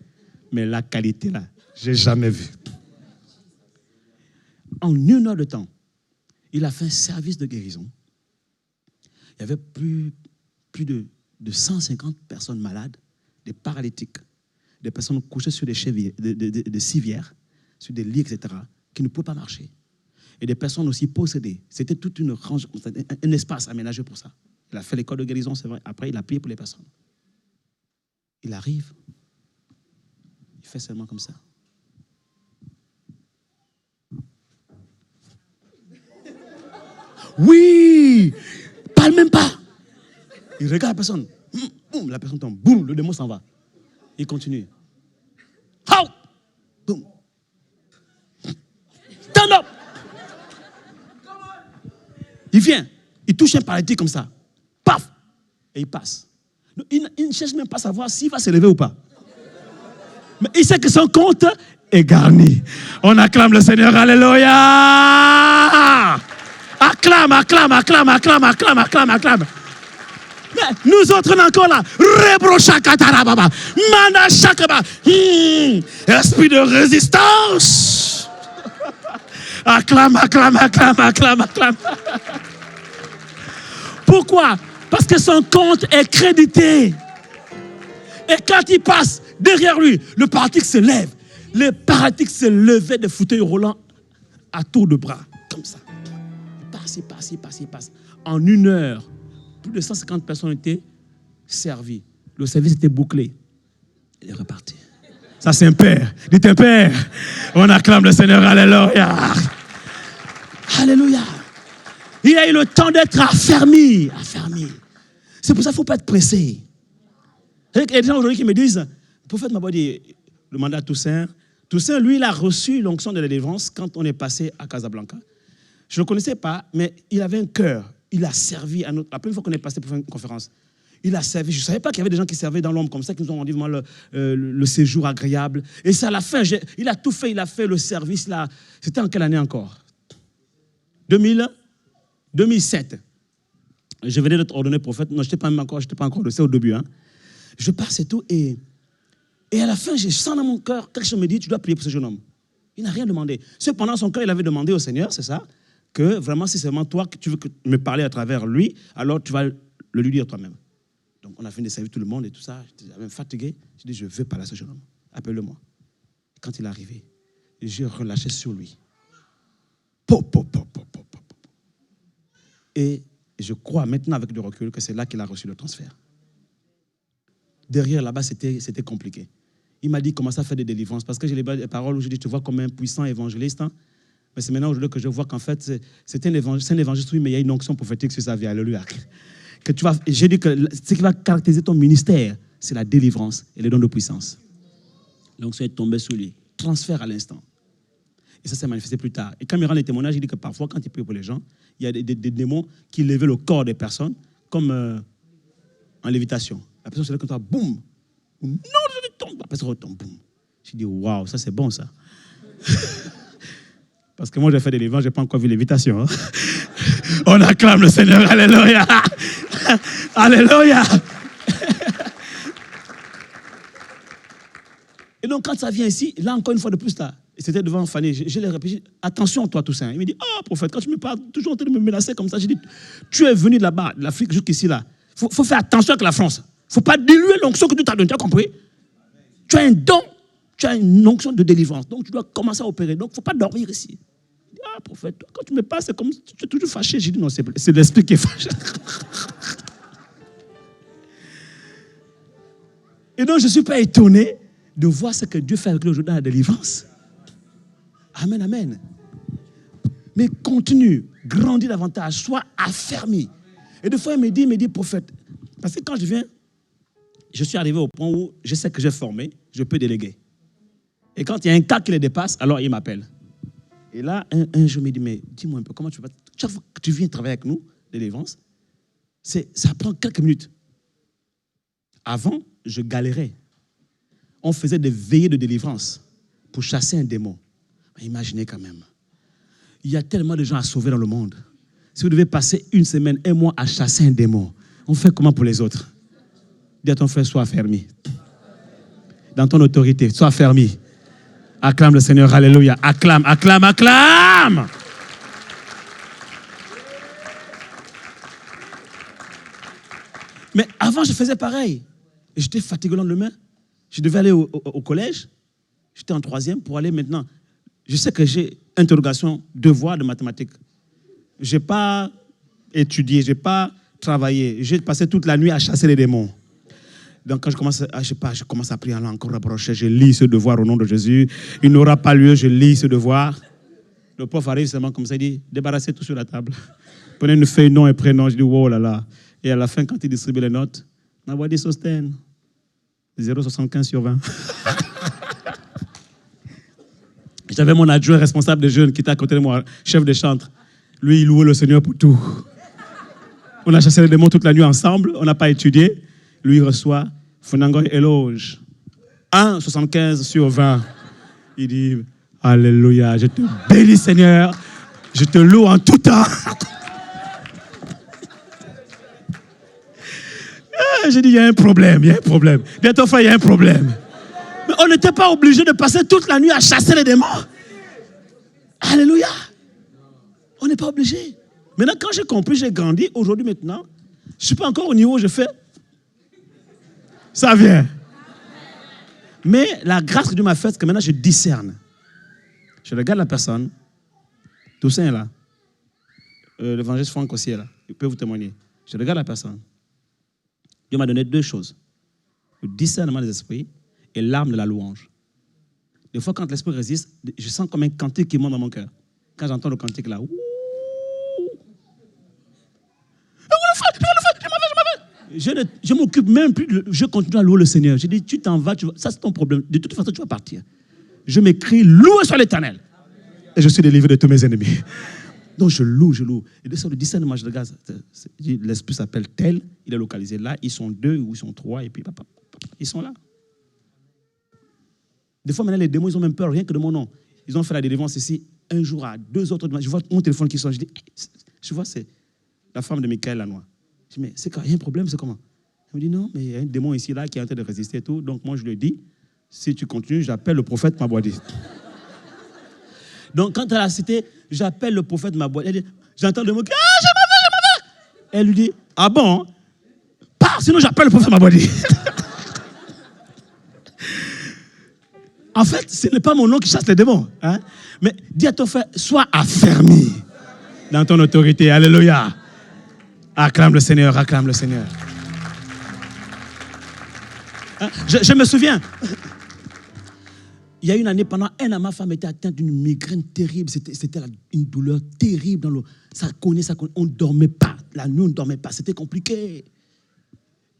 Mais la qualité, là, je n'ai jamais vu. En 1 heure de temps, il a fait un service de guérison. Il y avait plus de 150 personnes malades, des paralytiques, des personnes couchées sur des civières, sur des lits, etc., qui ne pouvaient pas marcher. Et des personnes aussi possédées. C'était toute un espace aménagé pour ça. Il a fait l'école de guérison, c'est vrai. Après, il a prié pour les personnes. Il arrive, il fait seulement comme ça. Oui, parle même pas. Il regarde la personne. Boum, la personne tombe. Boum, le démon s'en va. Il continue. How? Boum. Stand up. Il vient, il touche un paralytique comme ça. Paf. Et il passe. Il ne cherche même pas à savoir s'il va se lever ou pas. Mais il sait que son compte est garni. On acclame le Seigneur. Alléluia. Acclame, acclame, acclame, acclame, acclame, acclame, acclame. Mais nous autres, on est encore là. Rebrochakatarababa. Manachakaba. Esprit de résistance. Acclame, acclame, acclame, acclame, acclame. Pourquoi? Parce que son compte est crédité. Et quand il passe derrière lui, le paralytique se lève. Le paralytique se levait de fauteuil roulant à tour de bras, comme ça. Il passe. En 1 heure, plus de 150 personnes étaient servies. Le service était bouclé. Il est reparti. Ça, c'est un père. Dites un père. On acclame le Seigneur. Alléluia. Alléluia. Il a eu le temps d'être affermi. C'est pour ça qu'il ne faut pas être pressé. Il y a des gens aujourd'hui qui me disent, le prophète m'a dit, le mandat à Toussaint. Toussaint, lui, il a reçu l'onction de la délivrance quand on est passé à Casablanca. Je ne le connaissais pas, mais il avait un cœur. Il a servi à notre... La première fois qu'on est passé pour faire une conférence, il a servi. Je ne savais pas qu'il y avait des gens qui servaient dans l'ombre comme ça, qui nous ont rendu vraiment le séjour agréable. Et c'est à la fin, il a tout fait, il a fait le service là. C'était en quelle année encore? 2007. Je venais d'être ordonné prophète. Non, je n'étais pas encore, c'est au début. Hein. Je passe et tout. Et à la fin, je sens dans mon cœur, quelque chose me dit, tu dois prier pour ce jeune homme. Il n'a rien demandé. Cependant, son cœur, il avait demandé au Seigneur, c'est ça, que vraiment, si c'est vraiment toi que tu veux me parler à travers lui, alors tu vas le lui dire toi-même. Donc, on a fini de servir tout le monde et tout ça. J'étais même fatigué. Je dis, je veux parler à ce jeune homme. Appelle-le-moi. Quand il est arrivé, j'ai relâché sur lui. Et je crois maintenant avec du recul que c'est là qu'il a reçu le transfert. Derrière, là-bas, c'était compliqué. Il m'a dit, commence à faire des délivrances. Parce que j'ai les paroles où je dis, tu vois comme un puissant évangéliste. Hein? Mais c'est maintenant aujourd'hui que je vois qu'en fait, c'est un évangéliste, oui, mais il y a une onction prophétique sur sa vie. Alléluia. J'ai dit que ce qui va caractériser ton ministère, c'est la délivrance et les dons de puissance. L'onction est tombée sur lui. Transfert à l'instant. Et ça s'est manifesté plus tard. Et quand il rend les témoignages, il dit que parfois, quand il prie pour les gens, il y a des démons qui levaient le corps des personnes, comme en lévitation. La personne se lève comme ça, boum. Non, je tombe. La personne retombe, boum. Je dis, waouh, ça c'est bon ça. Parce que moi, j'ai fait des délivrances, je n'ai pas encore vu lévitation. Hein. On acclame le Seigneur, alléluia. Alléluia. Et donc, quand ça vient ici, là, encore une fois de plus, là, c'était devant Fanny, je l'ai répété, attention toi Toussaint. Il me dit, oh prophète, quand tu me parles, toujours en train de me menacer comme ça, je dis, tu es venu de là-bas, de l'Afrique jusqu'ici, là. Faut faire attention avec la France. Il ne faut pas diluer l'onction que tu t'as donnée, tu as compris? Tu as un don, tu as une onction de délivrance, donc tu dois commencer à opérer. Donc, il ne faut pas dormir ici. Il dit, ah prophète, quand tu me parles, c'est comme si tu es toujours fâché. J'ai dit, non, c'est l'esprit qui est fâché. Et donc, je ne suis pas étonné de voir ce que Dieu fait avec lui aujourd'hui dans la délivrance. Amen, amen. Mais continue, grandis davantage, sois affermi. Et des fois, il me dit, prophète, parce que quand je suis arrivé au point où je sais que j'ai formé, je peux déléguer. Et quand il y a un cas qui les dépasse, alors il m'appelle. Et là, un jour, il me dit, mais dis-moi un peu, comment tu vas... Chaque fois que tu viens travailler avec nous, délivrance, ça prend quelques minutes. Avant, je galérais. On faisait des veillées de délivrance pour chasser un démon. Imaginez quand même. Il y a tellement de gens à sauver dans le monde. Si vous devez passer 1 semaine, 1 mois à chasser un démon, on fait comment pour les autres? Dis à ton frère, sois affermi. Dans ton autorité, sois affermi. Acclame le Seigneur, alléluia. Acclame, acclame, acclame. Mais avant, je faisais pareil. Et j'étais fatigué le lendemain. Je devais aller au collège. J'étais en 3e pour aller maintenant. Je sais que j'ai interrogation, devoir de mathématiques. Je n'ai pas étudié, je n'ai pas travaillé. J'ai passé toute la nuit à chasser les démons. Donc quand je commence à prier encore rapprocher, je lis ce devoir au nom de Jésus. Il n'aura pas lieu, je lis ce devoir. Le prof arrive seulement comme ça, il dit, débarrassez tout sur la table. Prenez une feuille, nom et prénom. Je dis, oh là là. Et à la fin, quand il distribue les notes, on envoie des Sostènes. 0,75 sur 20. J'avais mon adjoint responsable des jeunes qui était à côté de moi, chef de chantre. Lui, il louait le Seigneur pour tout. On a chassé les démons toute la nuit ensemble, on n'a pas étudié. Lui reçoit Funangoy éloge. 1,75 sur 20. Il dit, Alléluia, je te bénis Seigneur, je te loue en tout temps. J'ai dit, il y a un problème, il y a un problème. Bientôt, il y a un problème. Mais on n'était pas obligé de passer toute la nuit à chasser les démons. Alléluia. On n'est pas obligé. Maintenant, quand j'ai compris, j'ai grandi. Aujourd'hui, maintenant, je ne suis pas encore au niveau où je fais. Ça vient. Mais la grâce que Dieu m'a faite, c'est que maintenant, je discerne. Je regarde la personne. Toussaint est là. L'évangéliste Franck aussi est là. Il peut vous témoigner. Je regarde la personne. Dieu m'a donné 2 choses. Le discernement des esprits et l'arme de la louange. Des fois, quand l'esprit résiste, je sens comme un cantique qui monte dans mon cœur. Quand j'entends le cantique là, je m'occupe même plus, je continue à louer le Seigneur. Je dis, tu t'en vas, ça c'est ton problème. De toute façon, tu vas partir. Je m'écris, loué soit l'Éternel. Et je suis délivré de tous mes ennemis. Donc je loue. Et de ça, le discernement, je regarde, l'esprit s'appelle tel, il est localisé là, ils sont 2 ou ils sont 3, et puis papa, ils sont là. Des fois, maintenant, les démons, ils ont même peur, rien que de mon nom. Ils ont fait la délivrance ici, un jour à 2 autres, je vois mon téléphone qui sonne, je dis, je vois, c'est la femme de Michael Lanois. Je dis, mais c'est quoi, il y a un problème, c'est comment? Elle me dit, non, mais il y a un démon ici, là, qui est en train de résister et tout. Donc moi, je lui dis, si tu continues, j'appelle le prophète Mabouadi. Donc, quand elle a cité, j'appelle le prophète Mabouadi, elle dit, j'entends le mot, ah, je m'en vais. Elle lui dit, ah bon? Pars, sinon j'appelle le prophète Mabouadi. En fait, ce n'est pas mon nom qui chasse les démons. Hein? Mais dis à ton frère, sois affermi dans ton autorité. Alléluia. Acclame le Seigneur, acclame le Seigneur. Hein? Je me souviens. Il y a une année, pendant 1 an, ma femme était atteinte d'une migraine terrible. C'était une douleur terrible. Dans le, ça connaît. On ne dormait pas. La nuit, on ne dormait pas. C'était compliqué.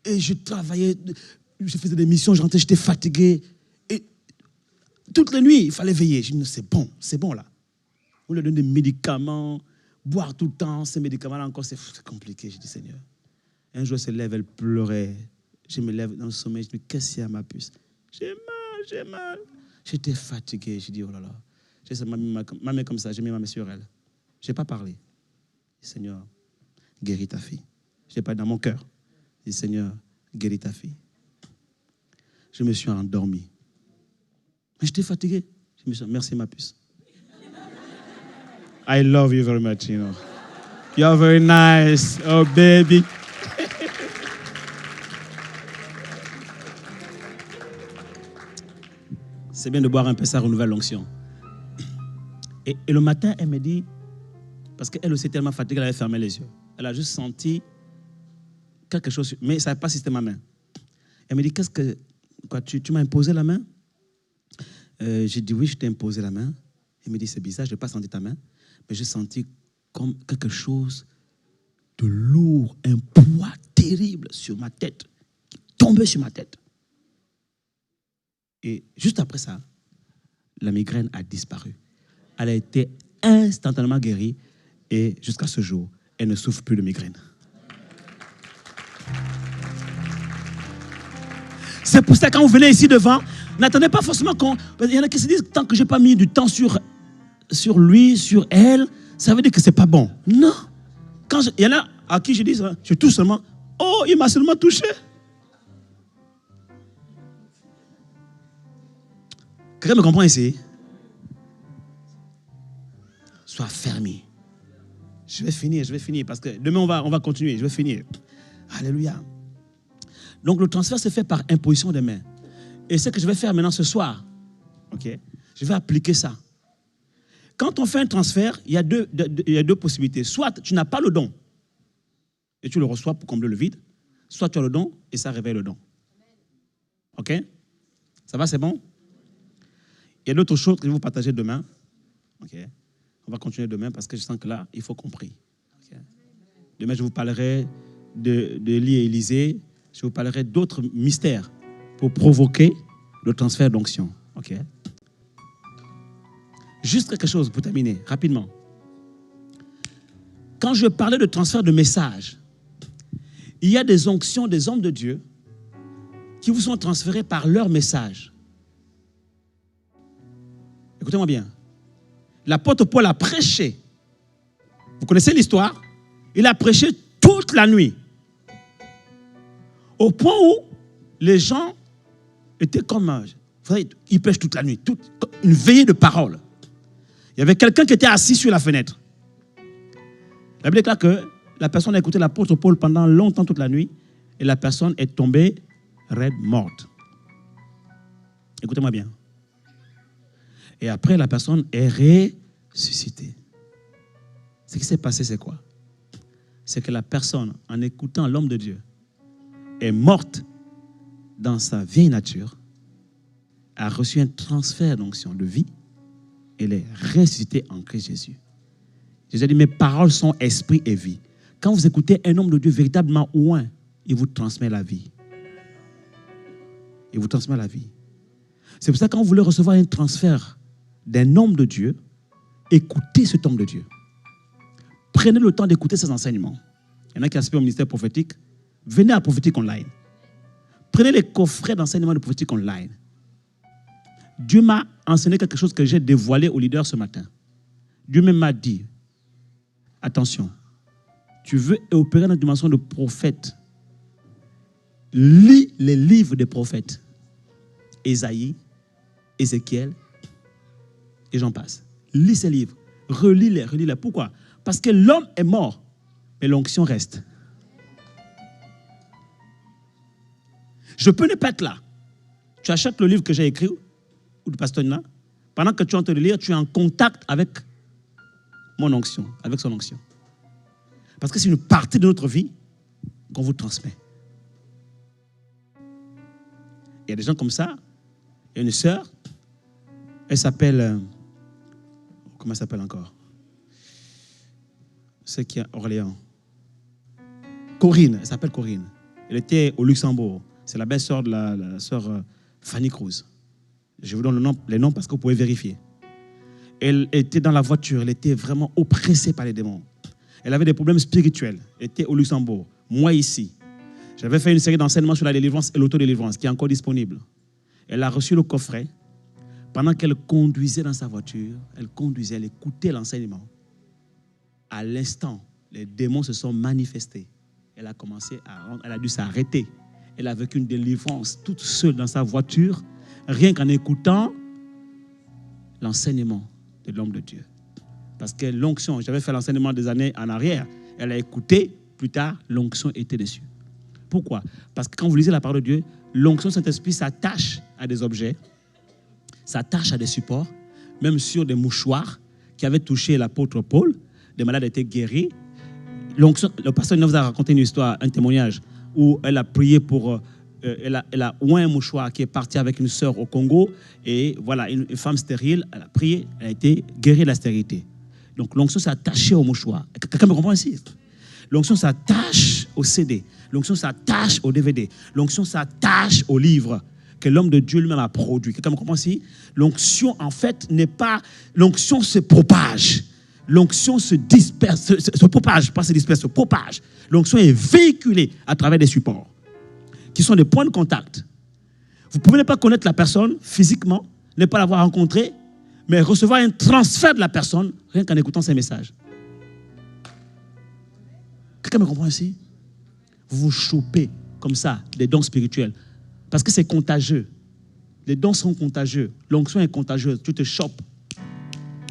Et je travaillais, je faisais des missions, je rentrais, j'étais fatigué. Et toutes les nuits, il fallait veiller. Je me dis, c'est bon là. On lui donne des médicaments, boire tout le temps, ces médicaments-là encore, c'est compliqué. Je dis, Seigneur. Un jour, elle se lève, elle pleurait. Je me lève dans le sommeil, je me dis, qu'est-ce qu'il y a, ma puce? J'ai mal. J'étais fatigué. Je dis, oh là là. J'ai ma main comme ça, j'ai mis ma main sur elle. Je n'ai pas parlé. Je dis, Seigneur, guéris ta fille. Je n'ai pas dans mon cœur. Je dis, Seigneur, guéris ta fille. Je me suis endormi. Mais j'étais fatigué. Je me suis dit, merci ma puce. I love you very much, you know. You're very nice. Oh, baby. C'est bien de boire un peu, ça renouvelle l'onction. Et le matin, elle me dit, parce qu'elle aussi était tellement fatiguée, elle avait fermé les yeux. Elle a juste senti quelque chose, mais elle ne savait pas si c'était ma main. Elle me dit, qu'est-ce que... Quoi, tu m'as imposé la main? J'ai dit, oui, je t'ai imposé la main. Elle me dit, c'est bizarre, je n'ai pas senti ta main, mais j'ai senti comme quelque chose de lourd, un poids terrible sur ma tête, qui tombait sur ma tête. Et juste après ça, la migraine a disparu. Elle a été instantanément guérie et jusqu'à ce jour, elle ne souffre plus de migraine. C'est pour ça que quand vous venez ici devant, n'attendez pas forcément qu'on... Il y en a qui se disent, tant que je n'ai pas mis du temps sur lui, sur elle, ça veut dire que ce n'est pas bon. Non. Il y en a à qui je dis, je touche seulement, oh, il m'a seulement touché. Quelqu'un me comprend ici? Sois fermé. Je vais finir, parce que demain on va continuer, je vais finir. Alléluia. Donc le transfert se fait par imposition des mains. Et ce que je vais faire maintenant ce soir, okay, je vais appliquer ça. Quand on fait un transfert, il y a deux possibilités. Soit tu n'as pas le don, et tu le reçois pour combler le vide, soit tu as le don, et ça réveille le don. OK? Ça va, c'est bon? Il y a d'autres choses que je vais vous partager demain. Okay. On va continuer demain parce que je sens que là, il faut compris. Okay. Demain, je vous parlerai de Élie et Élisée. Je vous parlerai d'autres mystères pour provoquer le transfert d'onction. Okay. Juste quelque chose pour terminer, rapidement. Quand je parlais de transfert de messages, il y a des onctions des hommes de Dieu qui vous sont transférés par leur message. Écoutez-moi bien. L'apôtre Paul a prêché. Vous connaissez l'histoire? Il a prêché toute la nuit. Au point où les gens étaient comme... Vous savez, ils prêchent toute la nuit. Une veillée de parole. Il y avait quelqu'un qui était assis sur la fenêtre. La Bible déclare que la personne a écouté l'apôtre Paul pendant longtemps toute la nuit et la personne est tombée raide morte. Écoutez-moi bien. Et après, la personne est ressuscitée. Ce qui s'est passé, c'est quoi? C'est que la personne, en écoutant l'homme de Dieu, est morte dans sa vieille nature, a reçu un transfert d'onction de vie, et elle est ressuscitée en Christ Jésus. Jésus a dit, mes paroles sont esprit et vie. Quand vous écoutez un homme de Dieu véritablement ouin, il vous transmet la vie. Il vous transmet la vie. C'est pour ça que quand vous voulez recevoir un transfert d'un homme de Dieu, écoutez cet homme de Dieu. Prenez le temps d'écouter ses enseignements. Il y en a qui aspirent au ministère prophétique. Venez à Prophétique Online. Prenez les coffrets d'enseignement de Prophétique Online. Dieu m'a enseigné quelque chose que j'ai dévoilé aux leaders ce matin. Dieu même m'a dit, attention, tu veux opérer dans une dimension de prophète. Lis les livres des prophètes. Ésaïe, Ézéchiel, et j'en passe. Lis ces livres. Relis-les. Pourquoi? Parce que l'homme est mort, mais l'onction reste. Je peux ne pas être là. Tu achètes le livre que j'ai écrit, ou du pasteur Nina, pendant que tu es en train de lire, tu es en contact avec mon onction, avec son onction. Parce que c'est une partie de notre vie qu'on vous transmet. Il y a des gens comme ça. Il y a une sœur, elle s'appelle... comment elle s'appelle encore? C'est qui est Orléans. Corinne, elle s'appelle Corinne. Elle était au Luxembourg. C'est la belle-sœur de la sœur Fanny Cruz. Je vous donne les noms parce que vous pouvez vérifier. Elle était dans la voiture, elle était vraiment oppressée par les démons. Elle avait des problèmes spirituels. Elle était au Luxembourg. Moi ici. J'avais fait une série d'enseignements sur la délivrance et l'autodélivrance qui est encore disponible. Elle a reçu le coffret. Pendant qu'elle conduisait dans sa voiture, elle écoutait l'enseignement. À l'instant, les démons se sont manifestés. Elle a dû s'arrêter. Elle a vécu une délivrance toute seule dans sa voiture, rien qu'en écoutant l'enseignement de l'homme de Dieu. Parce que l'onction, j'avais fait l'enseignement des années en arrière, elle a écouté, plus tard, l'onction était dessus. Pourquoi? Parce que quand vous lisez la parole de Dieu, l'onction Saint-Esprit s'attache à des objets, s'attache à des supports, même sur des mouchoirs qui avaient touché l'apôtre Paul. Des malades étaient guéris. Le pasteur nous a raconté une histoire, un témoignage, où elle a prié pour... elle a oué un mouchoir qui est parti avec une sœur au Congo. Et voilà, une femme stérile, elle a prié, elle a été guérie de la stérilité. Donc l'onction s'est attachée au mouchoir. Quelqu'un me comprend ici? L'onction s'attache au CD. L'onction s'attache au DVD. L'onction s'attache au livre que l'homme de Dieu lui-même a produit. Quelqu'un me comprend ici? L'onction, en fait, n'est pas... L'onction se propage. L'onction se disperse, se propage, pas se disperse, se propage. L'onction est véhiculée à travers des supports qui sont des points de contact. Vous pouvez ne pas connaître la personne physiquement, ne pas l'avoir rencontrée, mais recevoir un transfert de la personne rien qu'en écoutant ses messages. Quelqu'un me comprend ici? Vous vous chopez comme ça des dons spirituels parce que c'est contagieux. Les dons sont contagieux. L'onction est contagieuse. Tu te chopes.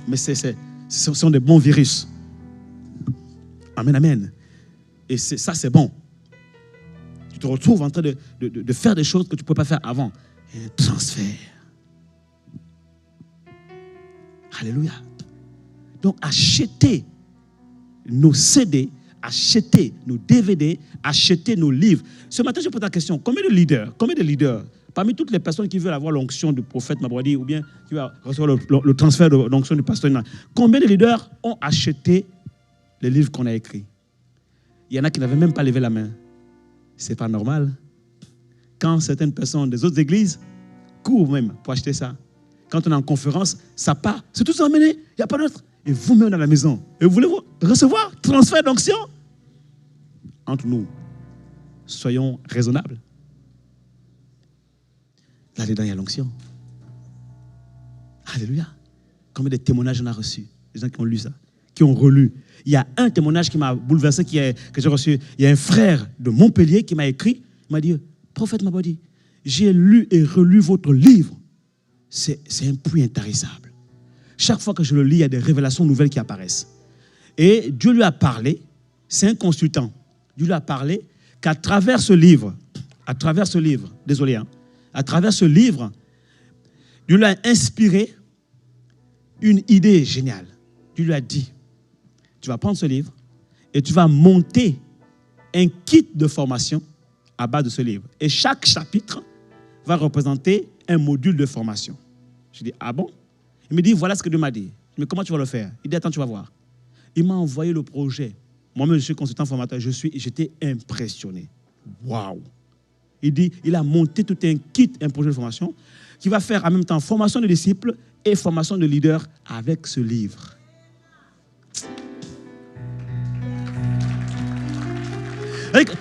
Mais ce sont des bons virus. Amen, amen. Et ça, c'est bon. Tu te retrouves en train de faire des choses que tu ne pouvais pas faire avant. Et un transfert. Alléluia. Donc, achetez nos CD, achetez nos DVD, achetez nos livres. Ce matin, je pose la question, combien de leaders, parmi toutes les personnes qui veulent avoir l'onction du prophète Mabouadi ou bien qui veulent recevoir le transfert de l'onction du pasteur Nina, combien de leaders ont acheté les livres qu'on a écrits? Il y en a qui n'avaient même pas levé la main. Ce n'est pas normal. Quand certaines personnes des autres églises courent même pour acheter ça, quand on est en conférence, ça part. C'est tout ça amené. Il n'y a pas d'autre. Et vous-même dans la maison. Et vous voulez recevoir transfert d'onction? Entre nous, soyons raisonnables. Là-dedans, il y a l'onction. Alléluia. Combien de témoignages on a reçus? Les gens qui ont lu ça, qui ont relu. Il y a un témoignage qui m'a bouleversé, que j'ai reçu. Il y a un frère de Montpellier qui m'a écrit. Il m'a dit, prophète Mabodi, j'ai lu et relu votre livre. C'est un puits intarissable. Chaque fois que je le lis, il y a des révélations nouvelles qui apparaissent. Et Dieu lui a parlé, c'est un consultant. Dieu lui a parlé qu'à travers ce livre, désolé, à travers ce livre, Dieu lui a inspiré une idée géniale. Dieu lui a dit, tu vas prendre ce livre et tu vas monter un kit de formation à base de ce livre. Et chaque chapitre va représenter un module de formation. Je dis, ah bon? Il me dit, voilà ce que Dieu m'a dit. Mais comment tu vas le faire? Il dit, attends, tu vas voir. Il m'a envoyé le projet. Moi-même, je suis consultant formateur. J'étais impressionné. Waouh! Il dit, il a monté tout un kit, un projet de formation qui va faire en même temps formation de disciples et formation de leaders avec ce livre.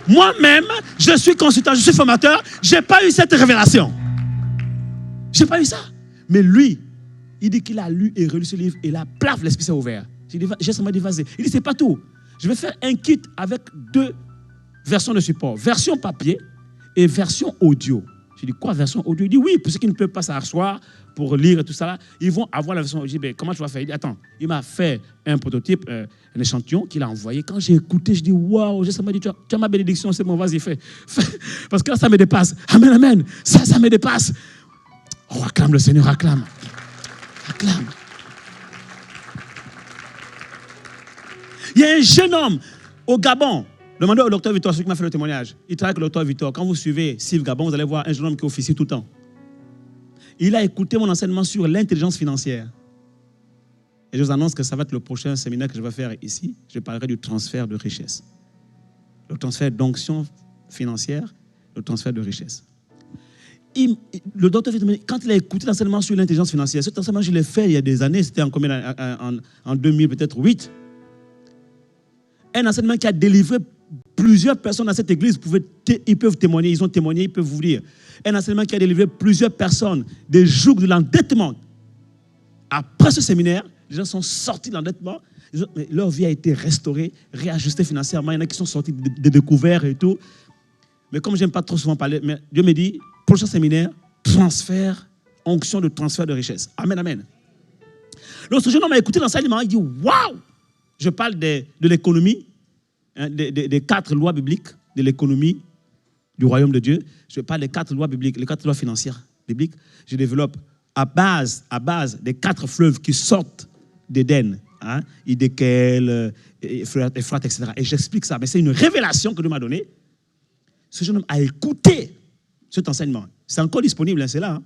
Moi-même, je suis consultant, je suis formateur, je n'ai pas eu cette révélation. Je n'ai pas eu ça. Mais lui, il dit qu'il a lu et relu ce livre et là, plaf, l'esprit s'est ouvert. J'ai seulement dit, vas-y. Il dit, c'est pas tout. Je vais faire un kit avec 2 versions de support. Version papier et version audio. Je dis, quoi, version audio? Il dit, oui, pour ceux qui ne peuvent pas s'asseoir pour lire et tout ça, là, ils vont avoir la version audio. Je dis, ben, comment tu vas faire? Il dit, attends, il m'a fait un prototype, un échantillon qu'il a envoyé. Quand j'ai écouté, je dis, waouh, ça m'a dit, tu as ma bénédiction, c'est bon, vas-y, fais. Parce que là, ça me dépasse. Amen, amen. Ça me dépasse. Oh, acclame le Seigneur, acclame. Acclame. Il y a un jeune homme au Gabon. Demandez au docteur Victor, celui qui m'a fait le témoignage. Il travaille avec le docteur Victor. Quand vous suivez Steve Gabon, vous allez voir un jeune homme qui officie tout le temps. Il a écouté mon enseignement sur l'intelligence financière. Et je vous annonce que ça va être le prochain séminaire que je vais faire ici. Je parlerai du transfert de richesse. Le transfert d'onction financière, le transfert de richesse. Le docteur Victor, quand il a écouté l'enseignement sur l'intelligence financière, cet enseignement, je l'ai fait il y a des années, c'était en 2000, peut-être 8. Un enseignement qui a délivré plusieurs personnes dans cette église. Ils peuvent témoigner, ils ont témoigné, ils peuvent vous dire. Un enseignement qui a délivré plusieurs personnes des jours de l'endettement. Après ce séminaire, les gens sont sortis de l'endettement. Leur vie a été restaurée, réajustée financièrement. Il y en a qui sont sortis de découverts et tout. Mais comme je n'aime pas trop souvent parler, mais Dieu me dit, prochain séminaire, transfert, onction de transfert de richesse. Amen, amen. Donc ce jeune homme a écouté l'enseignement, il dit, waouh! Je parle de l'économie, hein, des 4 lois bibliques, de l'économie du royaume de Dieu. Je parle des 4 lois bibliques, les 4 lois financières bibliques. Je développe à base des 4 fleuves qui sortent d'Éden, hein, Hiddekel, Euphrate, etc. Et j'explique ça. Mais c'est une révélation que Dieu m'a donnée. Ce jeune homme a écouté cet enseignement. C'est encore disponible, hein, c'est là. Hein.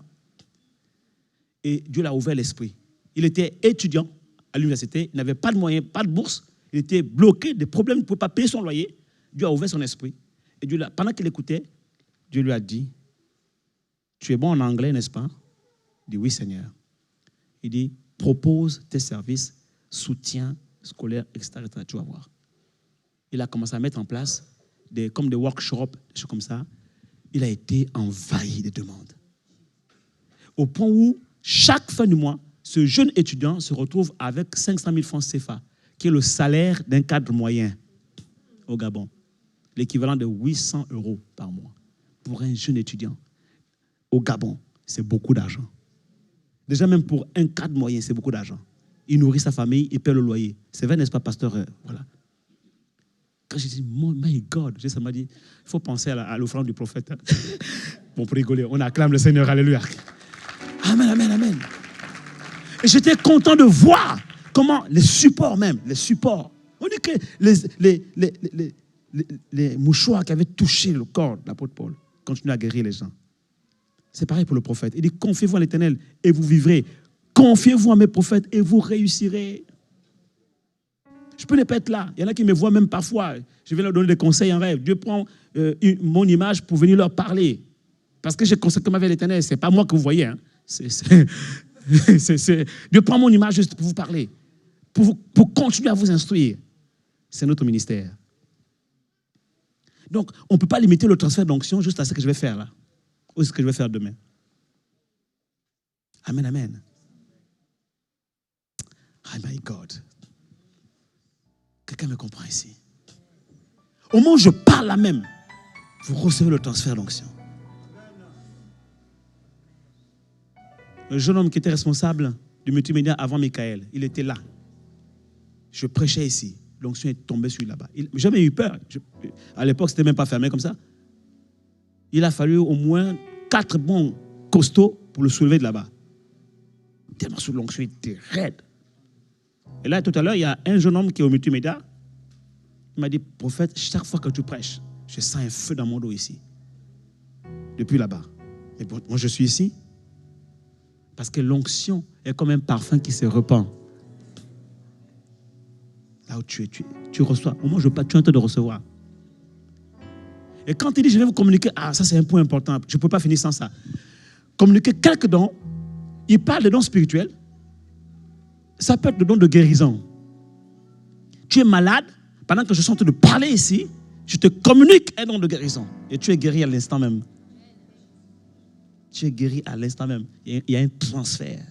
Et Dieu l'a ouvert l'esprit. Il était étudiant à l'université, il n'avait pas de moyens, pas de bourse, il était bloqué, des problèmes, il ne pouvait pas payer son loyer. Dieu a ouvert son esprit. Et Dieu, pendant qu'il écoutait, Dieu lui a dit, tu es bon en anglais, n'est-ce pas? Il dit, oui, Seigneur. Il dit, propose tes services, soutien scolaire, etc., etc. Tu vas voir. Il a commencé à mettre en place comme des workshops, des choses comme ça. Il a été envahi de demandes. Au point où, chaque fin du mois, ce jeune étudiant se retrouve avec 500 000 francs CFA, qui est le salaire d'un cadre moyen au Gabon. L'équivalent de 800 € par mois. Pour un jeune étudiant au Gabon, c'est beaucoup d'argent. Déjà, même pour un cadre moyen, c'est beaucoup d'argent. Il nourrit sa famille, il paie le loyer. C'est vrai, n'est-ce pas, pasteur? Voilà. Quand j'ai dit, my God, ça m'a dit, il faut penser à l'offrande du prophète. Bon, pour rigoler, on acclame le Seigneur, alléluia. Amen, amen, amen. Et j'étais content de voir comment les supports même, les supports, on dit que les mouchoirs qui avaient touché le corps de l'apôtre Paul continuent à guérir les gens. C'est pareil pour le prophète. Il dit, confiez-vous à l'Éternel et vous vivrez. Confiez-vous à mes prophètes et vous réussirez. Je peux ne pas être là. Il y en a qui me voient même parfois. Je vais leur donner des conseils en rêve. Dieu prend mon image pour venir leur parler. Parce que j'ai consacré avec l'Éternel. Ce n'est pas moi que vous voyez. Hein. Dieu prend mon image juste pour vous parler. Pour continuer à vous instruire. C'est notre ministère. Donc, on ne peut pas limiter le transfert d'onction juste à ce que je vais faire là. Ou ce que je vais faire demain. Amen, amen. Oh my God. Quelqu'un me comprend ici? Au moment où je parle là même, vous recevez le transfert d'onction. Le jeune homme qui était responsable du multimédia avant Michael, il était là. Je prêchais ici. L'onction est tombée sur lui là-bas. J'ai jamais eu peur. À l'époque, ce n'était même pas fermé comme ça. Il a fallu au moins 4 bons costauds pour le soulever de là-bas. Tellement sous l'onction était raide. Et là, tout à l'heure, il y a un jeune homme qui est au multimédia. Il m'a dit, prophète, chaque fois que tu prêches, je sens un feu dans mon dos ici. Depuis là-bas. Et bon, moi, je suis ici. Parce que l'onction est comme un parfum qui se répand. Là où tu es, tu reçois. Au moment où je parle, tu es en train de recevoir. Et quand il dit, je vais vous communiquer, ça c'est un point important, je ne peux pas finir sans ça. Communiquer quelques dons, il parle de dons spirituels, ça peut être le don de guérison. Tu es malade, pendant que je suis en train de parler ici, je te communique un don de guérison. Et tu es guéri à l'instant même. Tu es guéri à l'instant même. Il y a un transfert.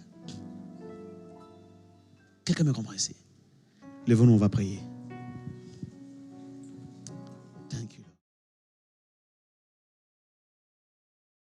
Quelqu'un me comprend ici? Lève-nous, on va prier.